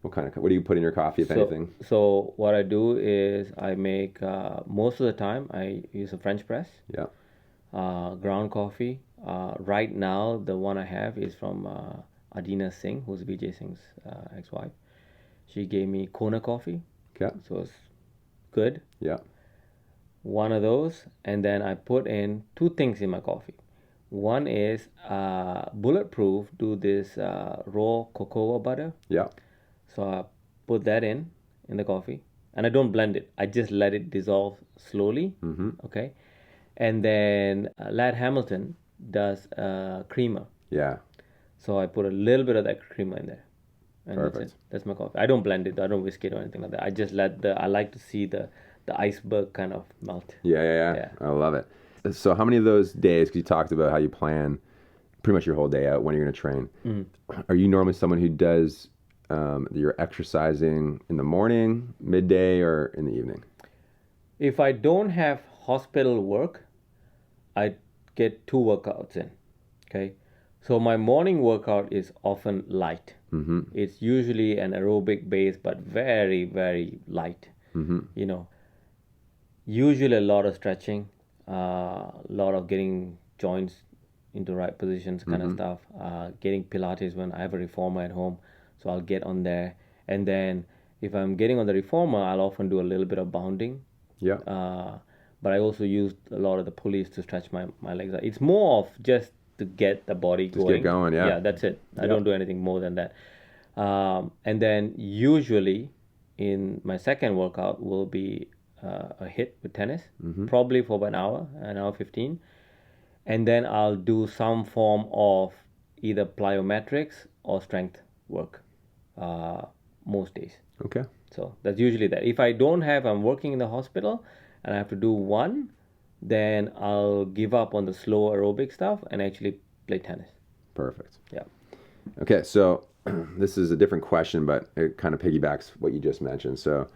Speaker 1: what do you put in your coffee, if anything?
Speaker 2: So what I do is I make most of the time I use a French press.
Speaker 1: Yeah.
Speaker 2: Ground coffee. Right now, the one I have is from Adina Singh, who's Vijay Singh's ex-wife. She gave me Kona coffee,
Speaker 1: Okay.
Speaker 2: so it's good.
Speaker 1: Yeah.
Speaker 2: One of those, and then I put in two things in my coffee. One is Bulletproof do this raw cocoa butter.
Speaker 1: Yeah.
Speaker 2: So I put that in the coffee, and I don't blend it. I just let it dissolve slowly.
Speaker 1: Mm-hmm.
Speaker 2: Okay, and then Lad Hamilton does creamer.
Speaker 1: Yeah.
Speaker 2: So I put a little bit of that creamer in there. And
Speaker 1: Perfect.
Speaker 2: That's it. That's my coffee. I don't blend it. I don't whisk it or anything like that. I just I like to see the iceberg kind of melt.
Speaker 1: Yeah. I love it. So how many of those days, because you talked about how you plan pretty much your whole day out when you're going to train, are you normally someone who does your exercising in the morning, midday, or in the evening?
Speaker 2: If I don't have hospital work, I get 2 workouts in. Okay. So my morning workout is often light.
Speaker 1: Mm-hmm.
Speaker 2: It's usually an aerobic base, but very, very light.
Speaker 1: Mm-hmm.
Speaker 2: Usually a lot of stretching, a lot of getting joints into right positions kind of stuff, getting Pilates when I have a reformer at home. So I'll get on there. And then if I'm getting on the reformer, I'll often do a little bit of bounding.
Speaker 1: Yeah.
Speaker 2: But I also use a lot of the pulleys to stretch my legs out. It's more of just to get the body going.
Speaker 1: Get going, yeah.
Speaker 2: Yeah, that's it. I don't do anything more than that. And then usually in my second workout will be a hit with tennis, probably for about an hour 15. And then I'll do some form of either plyometrics or strength work most days.
Speaker 1: Okay.
Speaker 2: So that's usually that. If I'm working in the hospital and I have to do one, then I'll give up on the slow aerobic stuff and actually play tennis.
Speaker 1: Perfect.
Speaker 2: Yeah.
Speaker 1: Okay, so this is a different question, but it kind of piggybacks what you just mentioned. So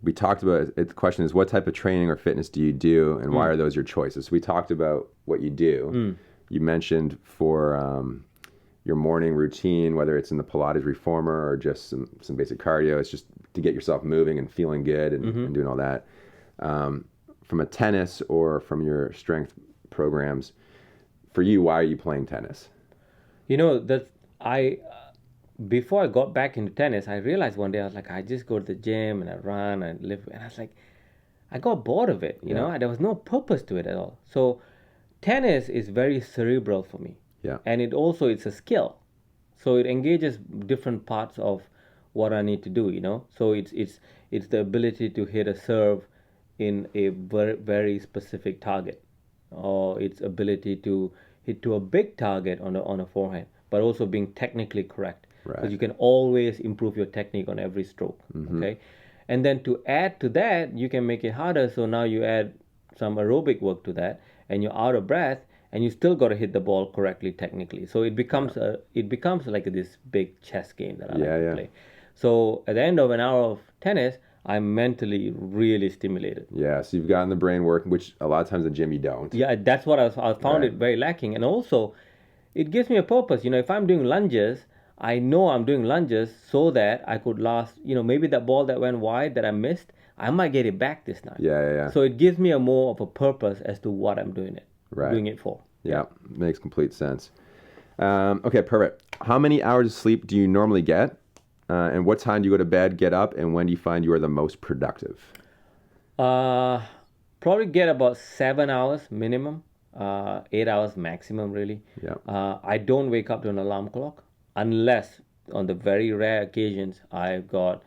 Speaker 1: we talked about it. The question is, what type of training or fitness do you do, and why are those your choices? So we talked about what you do. You mentioned for your morning routine, whether it's in the Pilates reformer or just some basic cardio, it's just to get yourself moving and feeling good and doing all that. From a tennis or from your strength programs, for you, why are you playing tennis?
Speaker 2: Before I got back into tennis, I realized one day I was like, I just go to the gym and I run and live, and I was like, I got bored of it. There was no purpose to it at all. So tennis is very cerebral for me.
Speaker 1: Yeah.
Speaker 2: And it's a skill. So it engages different parts of what I need to do, So it's the ability to hit a serve in a very, very specific target, or its ability to hit to a big target on a forehand, but also being technically correct. Because you can always improve your technique on every stroke. Okay. And then to add to that, you can make it harder. So now you add some aerobic work to that, and you're out of breath, and you still got to hit the ball correctly technically. So it becomes like this big chess game that I like to play. So at the end of an hour of tennis, I'm mentally really stimulated.
Speaker 1: Yeah, so you've gotten the brain working, which a lot of times in the gym you don't.
Speaker 2: Yeah, that's what I found it very lacking. And also, it gives me a purpose. If I'm doing lunges, I know I'm doing lunges so that I could last, maybe that ball that went wide that I missed, I might get it back this time.
Speaker 1: Yeah.
Speaker 2: So it gives me a more of a purpose as to what I'm doing it for.
Speaker 1: Yeah, makes complete sense. Okay, perfect. How many hours of sleep do you normally get? And what time do you go to bed, get up, and when do you find you are the most productive?
Speaker 2: Probably get about 7 hours minimum, 8 hours maximum, really.
Speaker 1: Yeah.
Speaker 2: I don't wake up to an alarm clock unless on the very rare occasions I've got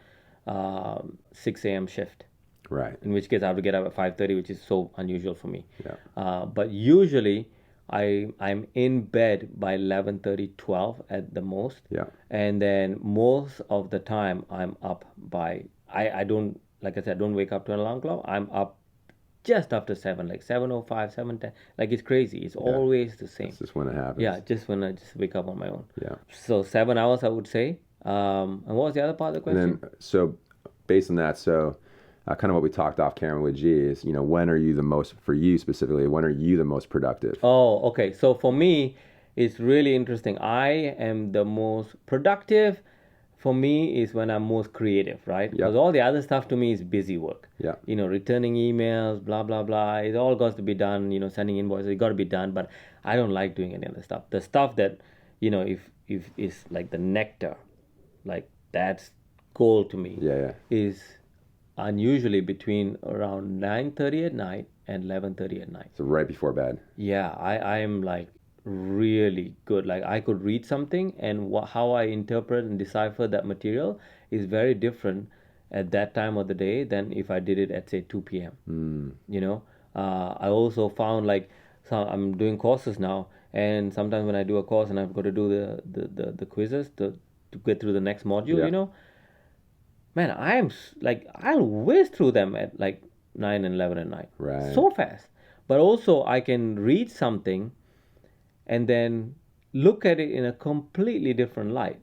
Speaker 2: 6 a.m. shift.
Speaker 1: Right.
Speaker 2: In which case I have to get up at 5:30, which is so unusual for me.
Speaker 1: Yeah.
Speaker 2: But usually I'm in bed by 11:30, 12 at the most.
Speaker 1: Yeah.
Speaker 2: And then most of the time I'm up by, I don't, like I said, don't wake up to an alarm clock. I'm up just after 7, like 7:05, 7:10. Like it's crazy. It's always the same.
Speaker 1: That's just when it happens.
Speaker 2: Yeah, just when I just wake up on my own.
Speaker 1: Yeah.
Speaker 2: So 7 hours, I would say. And what was the other part of the question?
Speaker 1: And then, so based on that, kind of what we talked off camera with G is, when are you the most, for you specifically, when are you the most productive?
Speaker 2: Oh, okay. So for me, it's really interesting. I am the most productive for me is when I'm most creative, right? Because all the other stuff to me is busy work.
Speaker 1: Yeah.
Speaker 2: Returning emails, blah, blah, blah. It all got to be done, sending invoices, it got to be done. But I don't like doing any other stuff. The stuff that, if is like the nectar, like that's gold to me. Is unusually between around 9:30 at night and 11:30 at night.
Speaker 1: So right before bed.
Speaker 2: Yeah, I am like really good. Like I could read something and how I interpret and decipher that material is very different at that time of the day than if I did it at say 2 p.m. I also found I'm doing courses now, and sometimes when I do a course and I've got to do the quizzes to get through the next module, man, I'll whiz through them at like 9 and 11 at night.
Speaker 1: Right.
Speaker 2: So fast. But also I can read something and then look at it in a completely different light.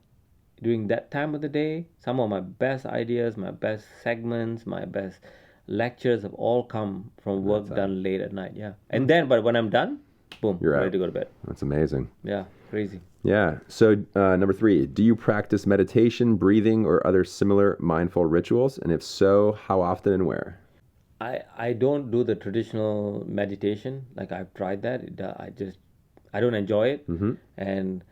Speaker 2: During that time of the day, some of my best ideas, my best segments, my best lectures have all come from work done late at night. Yeah. And then, but when I'm done, boom,
Speaker 1: You're
Speaker 2: ready
Speaker 1: out.
Speaker 2: to go to bed.
Speaker 1: That's amazing.
Speaker 2: Yeah, crazy.
Speaker 1: Yeah. So number 3, do you practice meditation, breathing, or other similar mindful rituals? And if so, how often and where?
Speaker 2: I don't do the traditional meditation. Like I've tried that. I don't enjoy it.
Speaker 1: Mm-hmm.
Speaker 2: And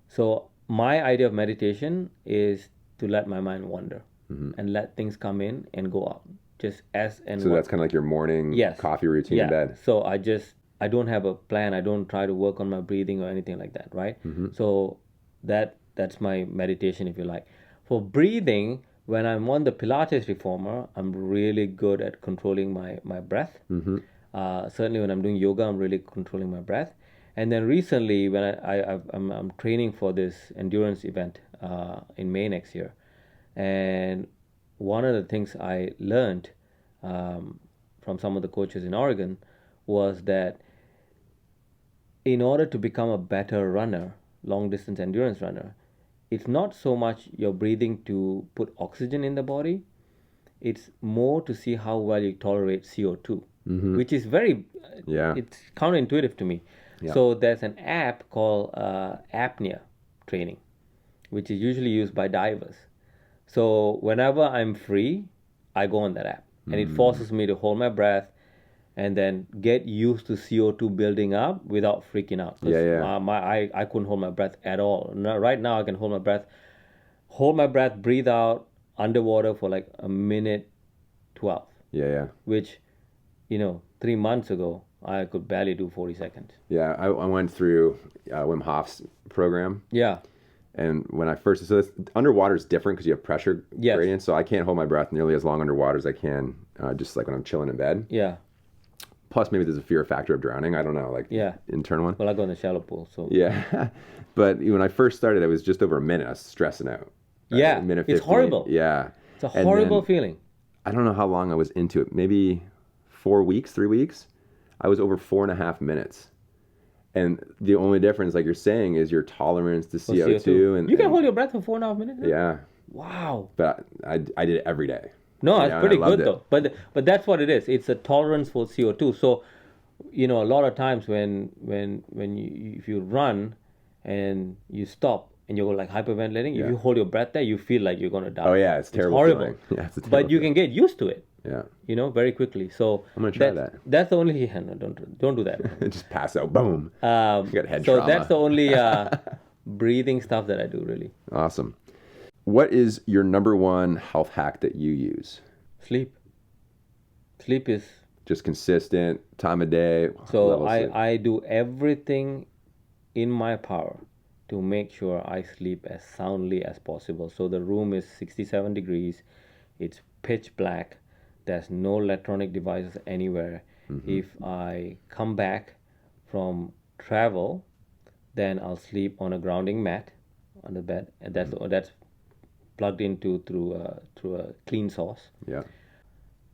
Speaker 2: so my idea of meditation is to let my mind wander and let things come in and go out. Just as and
Speaker 1: So that's kind of like your morning coffee routine in bed.
Speaker 2: So I don't have a plan. I don't try to work on my breathing or anything like that, right?
Speaker 1: Mm-hmm.
Speaker 2: So that's my meditation, if you like. For breathing, when I'm on the Pilates reformer, I'm really good at controlling my breath.
Speaker 1: Mm-hmm.
Speaker 2: Certainly when I'm doing yoga, I'm really controlling my breath. And then recently, when I'm training for this endurance event in May next year, and one of the things I learned from some of the coaches in Oregon was that in order to become a better runner, long distance endurance runner, it's not so much your breathing to put oxygen in the body, it's more to see how well you tolerate CO2, which is it's counterintuitive to me. Yeah. So there's an app called apnea training, which is usually used by divers. So whenever I'm free, I go on that app, and it forces me to hold my breath and then get used to CO2 building up without freaking out. I couldn't hold my breath at all. Right now I can hold my breath, breathe out underwater for like a minute 12. Which, 3 months ago, I could barely do 40 seconds.
Speaker 1: Yeah, I went through Wim Hof's program.
Speaker 2: Yeah.
Speaker 1: And when I first, underwater is different because you have pressure gradients, so I can't hold my breath nearly as long underwater as I can just like when I'm chilling in bed.
Speaker 2: Yeah.
Speaker 1: Plus, maybe there's a fear factor of drowning. I don't know, internal one.
Speaker 2: Well, I go in the shallow pool, so.
Speaker 1: Yeah. But when I first started, it was just over a minute. I was stressing out.
Speaker 2: Yeah.
Speaker 1: A minute 15.
Speaker 2: It's horrible.
Speaker 1: Yeah.
Speaker 2: It's a horrible feeling.
Speaker 1: I don't know how long I was into it. Maybe 3 weeks. I was over 4.5 minutes. And the only difference, like you're saying, is your tolerance to
Speaker 2: For
Speaker 1: CO2. And
Speaker 2: you can hold your breath for 4.5 minutes.
Speaker 1: Yeah.
Speaker 2: Wow.
Speaker 1: But I did it every day.
Speaker 2: No,
Speaker 1: You
Speaker 2: it's
Speaker 1: know, and
Speaker 2: pretty
Speaker 1: I loved
Speaker 2: good though. But that's what it is. It's a tolerance for CO2. So, a lot of times when you if you run and you stop and you're like hyperventilating, if you hold your breath there, you feel like you're gonna die.
Speaker 1: Oh yeah, it's terrible.
Speaker 2: horrible.
Speaker 1: Feeling. Yeah, it's a terrible
Speaker 2: But you
Speaker 1: feeling.
Speaker 2: can get used to it.
Speaker 1: Yeah.
Speaker 2: Very quickly. So
Speaker 1: I'm gonna try that.
Speaker 2: That's the only. No, don't do that.
Speaker 1: Just pass out. Boom. You got head
Speaker 2: So
Speaker 1: trauma.
Speaker 2: that's the only breathing stuff that I do really.
Speaker 1: Awesome. What is your number one health hack that you use?
Speaker 2: Sleep. Sleep is
Speaker 1: just consistent time of day.
Speaker 2: So I do everything in my power to make sure I sleep as soundly as possible. So the room is 67 degrees. It's pitch black. There's no electronic devices anywhere. If I come back from travel, then I'll sleep on a grounding mat on the bed, and that's plugged into through a clean source.
Speaker 1: Yeah.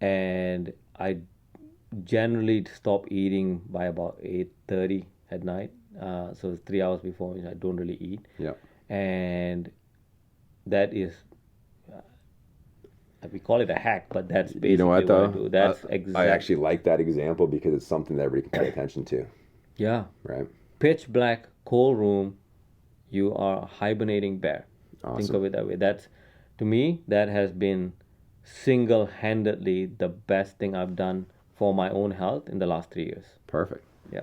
Speaker 2: And I generally stop eating by about 8:30 at night. So it's 3 hours before I don't really eat.
Speaker 1: Yeah.
Speaker 2: And that is, we call it a hack, but that's basically
Speaker 1: You know what though?
Speaker 2: I do. That's exactly.
Speaker 1: I actually like that example because it's something that everybody can pay attention to.
Speaker 2: Yeah.
Speaker 1: Right.
Speaker 2: Pitch black, cold room. You are hibernating bear.
Speaker 1: Awesome.
Speaker 2: Think of it that way. That's, to me, that has been single-handedly the best thing I've done for my own health in the last 3 years.
Speaker 1: Perfect.
Speaker 2: Yeah.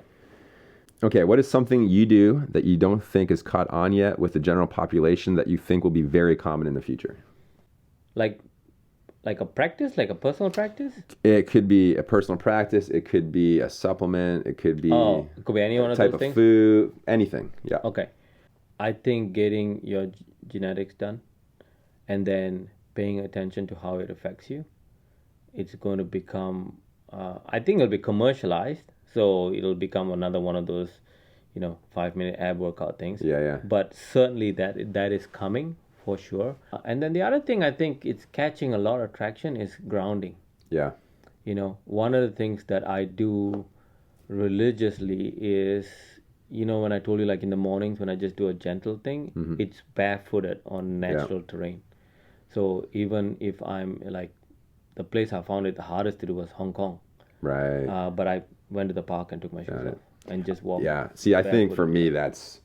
Speaker 1: Okay, what is something you do that you don't think is caught on yet with the general population that you think will be very common in the future?
Speaker 2: Like a practice, like a personal practice?
Speaker 1: It could be a personal practice. It could be a supplement. It could be
Speaker 2: It could be any one of
Speaker 1: type
Speaker 2: those
Speaker 1: of
Speaker 2: things?
Speaker 1: food, anything. Yeah.
Speaker 2: Okay. I think getting your genetics done and then paying attention to how it affects you, it's going to become, I think it'll be commercialized. So it'll become another one of those, 5-minute ab workout things.
Speaker 1: Yeah.
Speaker 2: But certainly that is coming for sure. And then the other thing I think it's catching a lot of traction is grounding.
Speaker 1: Yeah.
Speaker 2: One of the things that I do religiously is, when I told you like in the mornings when I just do a gentle thing, it's barefooted on natural terrain. So even if I'm like, the place I found it the hardest to do was Hong Kong.
Speaker 1: Right.
Speaker 2: But I went to the park and took my shoes off and just walked.
Speaker 1: Yeah. See, I think for me that's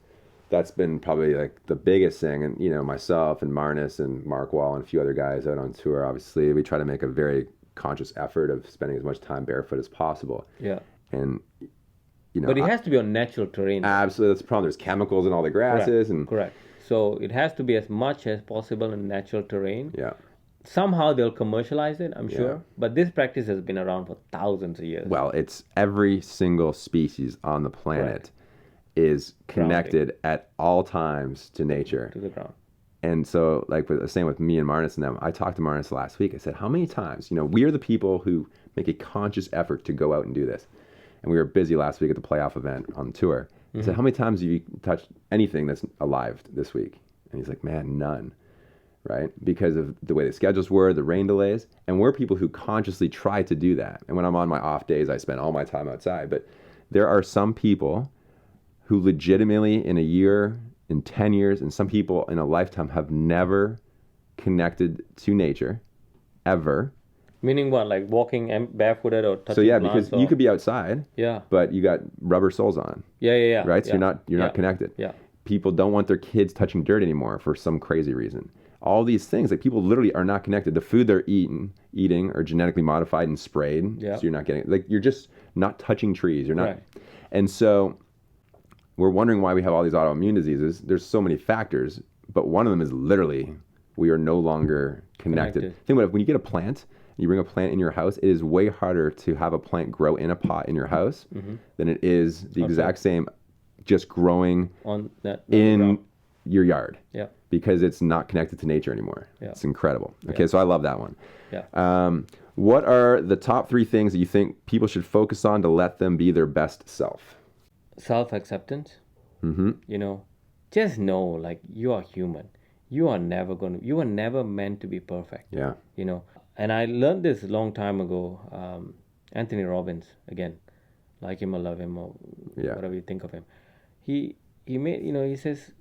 Speaker 1: been probably like the biggest thing. And myself and Marnus and Mark Wall and a few other guys out on tour, obviously we try to make a very conscious effort of spending as much time barefoot as possible.
Speaker 2: Yeah.
Speaker 1: And
Speaker 2: but it has to be on natural terrain.
Speaker 1: Absolutely, that's the problem. There's chemicals in all the grasses.
Speaker 2: Correct. So it has to be as much as possible in natural terrain.
Speaker 1: Yeah.
Speaker 2: Somehow they'll commercialize it, I'm sure. But this practice has been around for thousands of years.
Speaker 1: Well, it's every single species on the planet is connected at all times to nature.
Speaker 2: To the ground.
Speaker 1: And so, like the same with me and Marnus and them, I talked to Marnus last week. I said, how many times, we are the people who make a conscious effort to go out and do this. And we were busy last week at the playoff event on tour. I said, how many times have you touched anything that's alive this week? And he's like, man, none. Right? Because of the way the schedules were, the rain delays. And we're people who consciously try to do that. And when I'm on my off days, I spend all my time outside. But there are some people who legitimately in a year, in 10 years, and some people in a lifetime have never connected to nature, ever.
Speaker 2: Meaning what? Like walking barefooted or touching
Speaker 1: So yeah,
Speaker 2: plants
Speaker 1: because you could be outside, but you got rubber soles on.
Speaker 2: Yeah.
Speaker 1: Right? So you're not connected.
Speaker 2: Yeah.
Speaker 1: People don't want their kids touching dirt anymore for some crazy reason. All these things, like people literally are not connected. The food they're eating are genetically modified and sprayed.
Speaker 2: Yeah.
Speaker 1: So you're not getting, like you're just not touching trees. You're not.
Speaker 2: Right.
Speaker 1: And so we're wondering why we have all these autoimmune diseases. There's so many factors, but one of them is literally we are no longer connected. Think about it, when you get a plant, you bring a plant in your house, it is way harder to have a plant grow in a pot in your house than it is the exact same just growing
Speaker 2: on that
Speaker 1: in your yard.
Speaker 2: Yeah.
Speaker 1: Because it's not connected to nature anymore.
Speaker 2: Yeah.
Speaker 1: It's incredible. Okay, so I love that one.
Speaker 2: Yeah.
Speaker 1: What are the top 3 things that you think people should focus on to let them be their best self?
Speaker 2: Self-acceptance. Just know, like, you are human. You are never meant to be perfect.
Speaker 1: Yeah.
Speaker 2: And I learned this a long time ago. Anthony Robbins, again, like him or love him, or
Speaker 1: Yeah.
Speaker 2: whatever you think of him. He made, he says,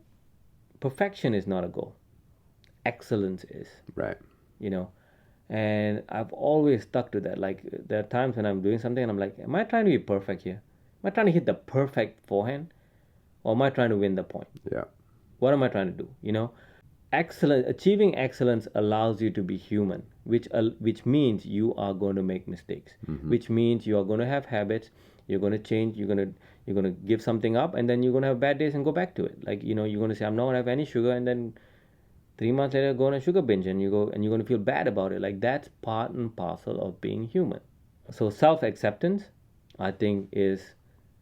Speaker 2: perfection is not a goal. Excellence is,
Speaker 1: Right.
Speaker 2: And I've always stuck to that. Like, there are times when I'm doing something and I'm like, am I trying to be perfect here? Am I trying to hit the perfect forehand? Or am I trying to win the point?
Speaker 1: Yeah.
Speaker 2: What am I trying to do? Achieving excellence allows you to be human, which means you are going to make mistakes, which means you are going to have habits. You're going to change. You're going to give something up, and then you're going to have bad days and go back to it. Like, you're going to say, I'm not going to have any sugar, and then 3 months later go on a sugar binge, and you're going to feel bad about it. Like, that's part and parcel of being human. So self-acceptance, I think,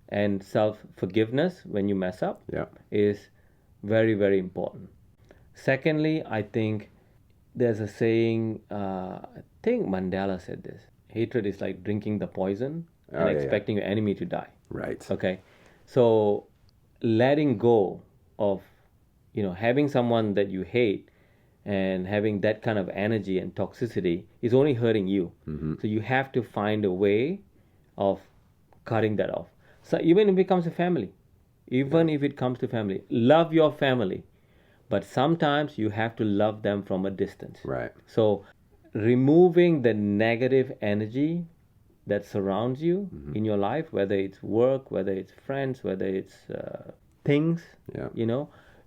Speaker 2: and self-forgiveness when you mess up,
Speaker 1: Yeah.
Speaker 2: is very, very important. Secondly, I think there's a saying, I think Mandela said this: hatred is like drinking the poison and expecting your enemy to die.
Speaker 1: Right.
Speaker 2: Okay. So letting go of, having someone that you hate and having that kind of energy and toxicity is only hurting you. So you have to find a way of cutting that off. So even if it comes to family, love your family. But sometimes you have to love them from a distance.
Speaker 1: Right.
Speaker 2: So removing the negative energy that surrounds you in your life, whether it's work, whether it's friends, whether it's things,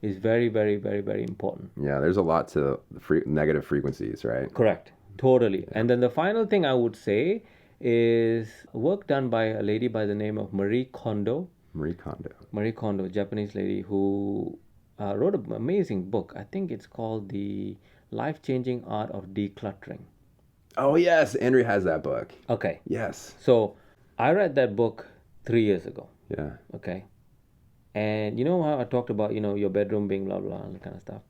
Speaker 2: is very, very, very, very important.
Speaker 1: Yeah, there's a lot to the negative frequencies, right?
Speaker 2: Correct. Totally. Yeah. And then the final thing I would say is work done by a lady by the name of Marie Kondo. Marie Kondo, Japanese lady who wrote an amazing book. I think it's called The Life-Changing Art of Decluttering.
Speaker 1: Oh, yes. Andrew has that book.
Speaker 2: Okay.
Speaker 1: Yes.
Speaker 2: So I read that book 3 years ago.
Speaker 1: Yeah.
Speaker 2: Okay. And you know how I talked about, your bedroom being blah, blah, all that kind of stuff.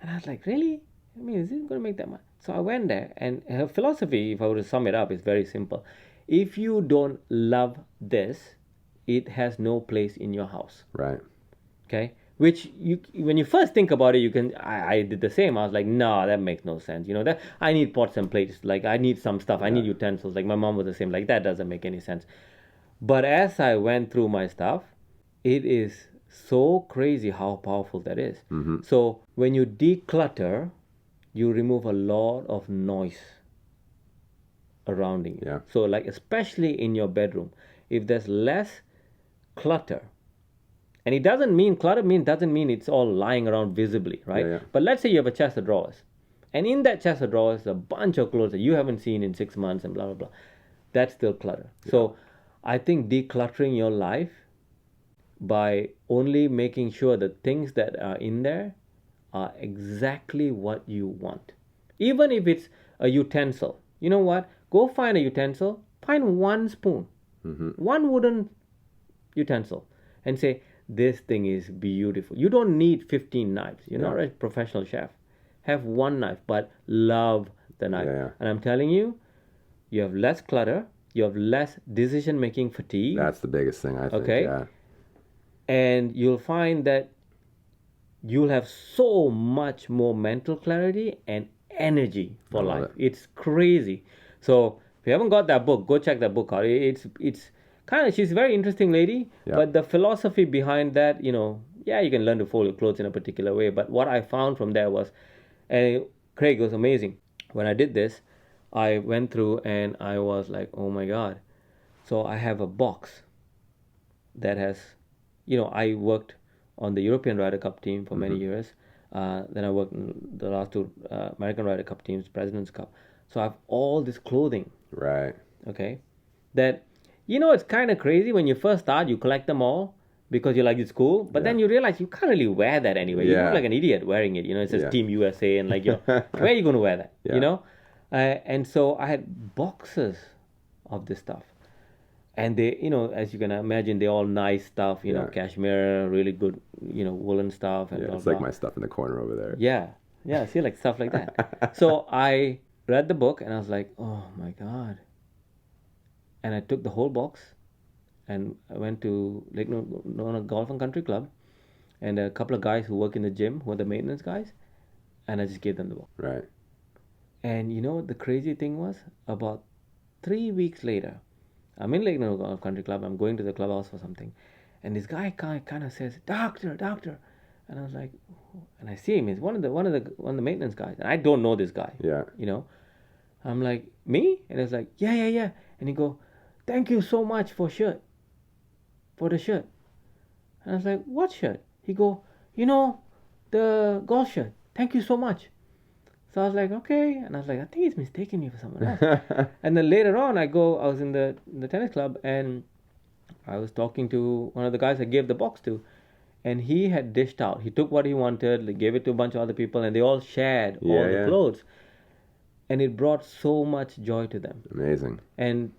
Speaker 2: And I was like, really? I mean, is it going to make that much? So I went there, and her philosophy, if I were to sum it up, is very simple. If you don't love this, it has no place in your house.
Speaker 1: Right.
Speaker 2: Okay. Which when you first think about it, I did the same. I was like, no, that makes no sense. That I need pots and plates. Like, I need some stuff. I need utensils. Like, my mom was the same. Like, that doesn't make any sense. But as I went through my stuff, it is so crazy how powerful that is. So when you declutter, you remove a lot of noise around you.
Speaker 1: Yeah.
Speaker 2: So, like, especially in your bedroom, if there's less clutter, and it doesn't mean it's all lying around visibly, right?
Speaker 1: Yeah.
Speaker 2: But let's say you have a chest of drawers, and in that chest of drawers, a bunch of clothes that you haven't seen in 6 months and blah, blah, blah. That's still clutter. Yeah. So I think decluttering your life by only making sure the things that are in there are exactly what you want. Even if it's a utensil, you know what? Go find a utensil, find one spoon, one wooden utensil, and say, this thing is beautiful. You don't need 15 knives. You're not a professional chef. Have one knife, but love the knife.
Speaker 1: Yeah.
Speaker 2: And I'm telling you, you have less clutter. You have less decision-making fatigue.
Speaker 1: That's the biggest thing, I think.
Speaker 2: Okay.
Speaker 1: Yeah.
Speaker 2: And you'll find that you'll have so much more mental clarity and energy for life. It's crazy. So if you haven't got that book, go check that book out. It's she's a very interesting lady, but the philosophy behind that, you can learn to fold your clothes in a particular way. But what I found from there was, and Craig, was amazing. When I did this, I went through and I was like, oh my God. So I have a box that has, I worked on the European Ryder Cup team for many years. Then I worked in the last two American Ryder Cup teams, President's Cup. So I have all this clothing.
Speaker 1: Right.
Speaker 2: Okay. That, it's kind of crazy when you first start, you collect them all because you're like, it's cool. But then you realize you can't really wear that anyway. You look like an idiot wearing it. It says Team USA and like, where are you going to wear that? And so I had boxes of this stuff. And they, as you can imagine, they're all nice stuff, cashmere, really good, woolen stuff. And
Speaker 1: it's like my stuff in the corner over there.
Speaker 2: Yeah, see, like stuff like that. So I read the book and I was like, oh my God. And I took the whole box and I went to Lake Nona Golf and Country Club and a couple of guys who work in the gym, who are the maintenance guys, and I just gave them the book.
Speaker 1: Right.
Speaker 2: And the crazy thing was, about 3 weeks later, I'm in Lake Nona Golf Country Club, I'm going to the clubhouse for something, And this guy kind of says, "Doctor, doctor," and I was like, and I see him. He's one of the maintenance guys, and I don't know this guy.
Speaker 1: Yeah.
Speaker 2: You know, I'm like, me, and it's like, yeah, yeah, yeah, and he go, "Thank you so much for the shirt." And I was like, "What shirt?" He go, the golf shirt. Thank you so much. So I was like, okay. And I was like, I think he's mistaken me for someone else. And then later on, I was in the tennis club, and I was talking to one of the guys I gave the box to. And he had dished out. He took what he wanted, gave it to a bunch of other people, and they all shared all the clothes. And it brought so much joy to them.
Speaker 1: Amazing.
Speaker 2: And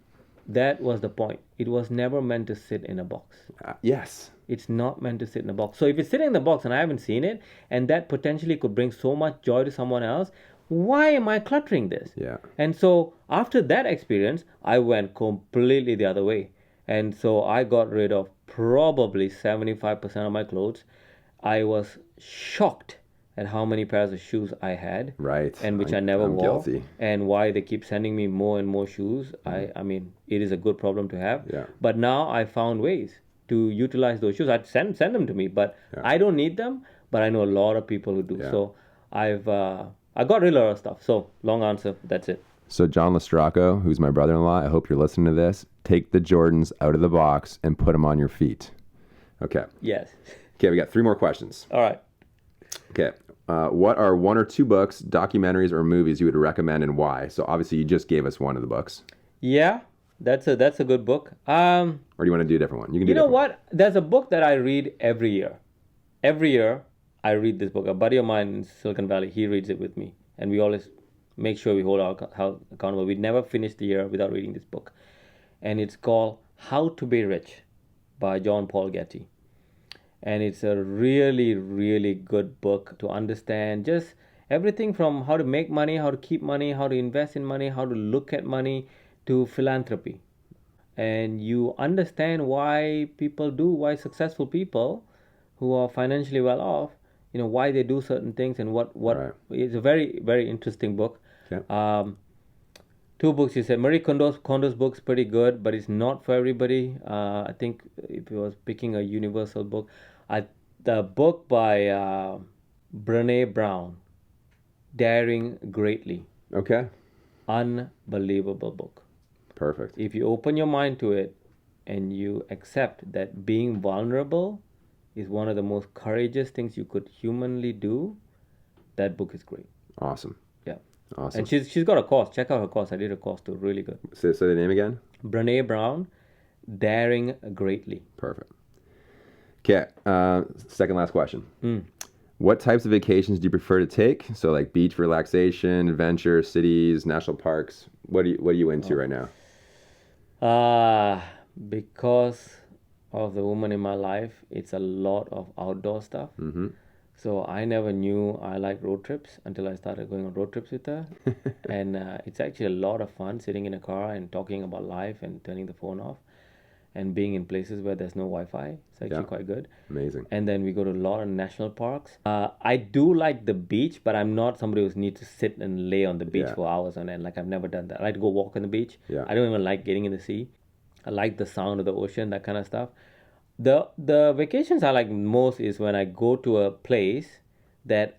Speaker 2: that was the point. It was never meant to sit in a box.
Speaker 1: Yes.
Speaker 2: It's not meant to sit in a box. So if it's sitting in the box and I haven't seen it, and that potentially could bring so much joy to someone else, why am I cluttering this?
Speaker 1: Yeah.
Speaker 2: And so after that experience, I went completely the other way. And so I got rid of probably 75% of my clothes. I was shocked at how many pairs of shoes I had.
Speaker 1: Right.
Speaker 2: And which I never
Speaker 1: I'm
Speaker 2: wore.
Speaker 1: guilty.
Speaker 2: And why they keep sending me more and more shoes. I mean, it is a good problem to have.
Speaker 1: Yeah.
Speaker 2: But now I found ways to utilize those shoes. I'd send them to me, but I don't need them. But I know a lot of people who do.
Speaker 1: Yeah.
Speaker 2: So I got rid of a lot of stuff. So long answer. That's it.
Speaker 1: So John Lestraco, who's my brother-in-law, I hope you're listening to this. Take the Jordans out of the box and put them on your feet. Okay.
Speaker 2: Yes.
Speaker 1: Okay, we got 3 more questions.
Speaker 2: All right.
Speaker 1: Okay. What are 1 or 2 books, documentaries, or movies you would recommend and why? So obviously you just gave us one of the books.
Speaker 2: Yeah, that's a good book.
Speaker 1: Or do you want to do a different one? You can do.
Speaker 2: You know what? There's a book that I read every year. Every year I read this book. A buddy of mine in Silicon Valley, he reads it with me, and we always make sure we hold our accountable. We never finish the year without reading this book, and it's called How to Be Rich by John Paul Getty. And it's a really, really good book to understand just everything from how to make money, how to keep money, how to invest in money, how to look at money, to philanthropy. And you understand why successful people who are financially well off, why they do certain things and what
Speaker 1: Right.
Speaker 2: It's a very, very interesting book.
Speaker 1: Okay.
Speaker 2: 2 books you said. Marie Kondo's book's pretty good, but it's not for everybody. I think if you was picking a universal book, the book by Brené Brown, Daring Greatly.
Speaker 1: Okay.
Speaker 2: Unbelievable book.
Speaker 1: Perfect.
Speaker 2: If you open your mind to it and you accept that being vulnerable is one of the most courageous things you could humanly do, that book is great.
Speaker 1: Awesome.
Speaker 2: Yeah.
Speaker 1: Awesome.
Speaker 2: And she's got a course. Check out her course. I did a course too. Really good.
Speaker 1: Say the name again.
Speaker 2: Brené Brown, Daring Greatly.
Speaker 1: Perfect. Okay. Second last question.
Speaker 2: Mm.
Speaker 1: What types of vacations do you prefer to take? So like beach relaxation, adventure, cities, national parks. What are you into right now?
Speaker 2: Because of the woman in my life, it's a lot of outdoor stuff.
Speaker 1: Mm-hmm.
Speaker 2: So I never knew I liked road trips until I started going on road trips with her. And it's actually a lot of fun sitting in a car and talking about life and turning the phone off and being in places where there's no Wi-Fi. It's actually quite good.
Speaker 1: Amazing.
Speaker 2: And then we go to a lot of national parks. I do like the beach, but I'm not somebody who needs to sit and lay on the beach for hours on end. Like, I've never done that. I like to go walk on the beach.
Speaker 1: Yeah.
Speaker 2: I don't even like getting in the sea. I like the sound of the ocean, that kind of stuff. The vacations I like most is when I go to a place that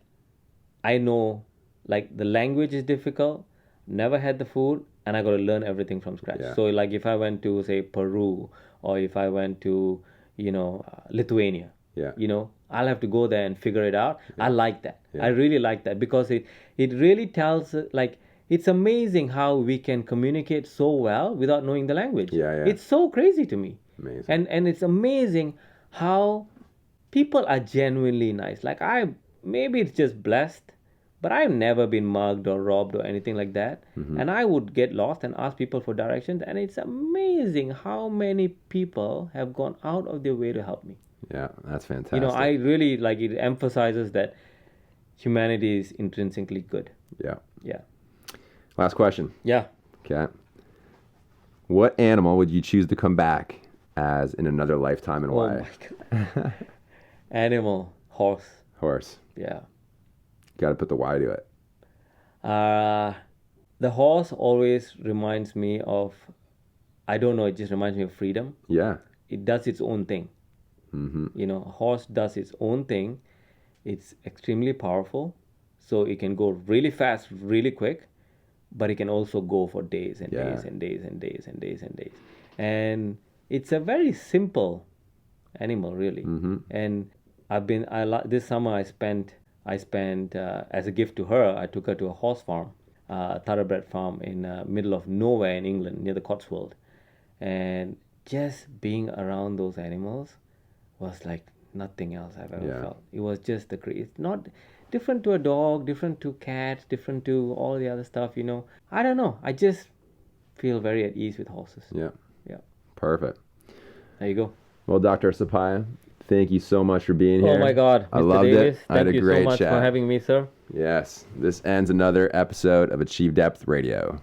Speaker 2: I know, like, the language is difficult, never had the food, and I got to learn everything from scratch.
Speaker 1: Yeah.
Speaker 2: So, like, if I went to, say, Peru, or if I went to, Lithuania, I'll have to go there and figure it out. I like that. I really like that, because it really tells, like, it's amazing how we can communicate so well without knowing the language.
Speaker 1: Yeah.
Speaker 2: It's so crazy to me.
Speaker 1: Amazing.
Speaker 2: And it's amazing how people are genuinely nice. Like, maybe it's just blessed, but I've never been mugged or robbed or anything like that.
Speaker 1: Mm-hmm.
Speaker 2: And I would get lost and ask people for directions. And it's amazing how many people have gone out of their way to help me.
Speaker 1: Yeah, that's fantastic.
Speaker 2: I really like it. Emphasizes that humanity is intrinsically good.
Speaker 1: Yeah.
Speaker 2: Yeah.
Speaker 1: Last question.
Speaker 2: Yeah.
Speaker 1: Okay. What animal would you choose to come back as in another lifetime, and why?
Speaker 2: Oh my God. Animal. Horse.
Speaker 1: Horse.
Speaker 2: Yeah.
Speaker 1: Got to put the why to it.
Speaker 2: The horse always reminds me of, I don't know, it just reminds me of freedom.
Speaker 1: Yeah.
Speaker 2: It does its own thing. You know, a horse does its own thing. It's extremely powerful, so it can go really fast, really quick, but it can also go for days and
Speaker 1: Yeah.
Speaker 2: days and days and days and days and days. And it's a very simple animal, really. And this summer I spent as a gift to her. I took her to a horse farm, thoroughbred farm in middle of nowhere in England, near the Cotswold, and just being around those animals was like nothing else I've ever
Speaker 1: Yeah.
Speaker 2: felt. It was just it's not different to a dog, different to cats, different to all the other stuff, you know. I don't know. I just feel very at ease with horses.
Speaker 1: Yeah.
Speaker 2: Yeah.
Speaker 1: Perfect.
Speaker 2: There you go.
Speaker 1: Well, Dr. Suppiah, thank you so much for being here.
Speaker 2: Oh my God,
Speaker 1: I
Speaker 2: Mr.
Speaker 1: loved
Speaker 2: Davies,
Speaker 1: it. I had a
Speaker 2: thank you
Speaker 1: great
Speaker 2: so much
Speaker 1: chat.
Speaker 2: for having me, sir.
Speaker 1: Yes. This ends another episode of Achieve Depth Radio.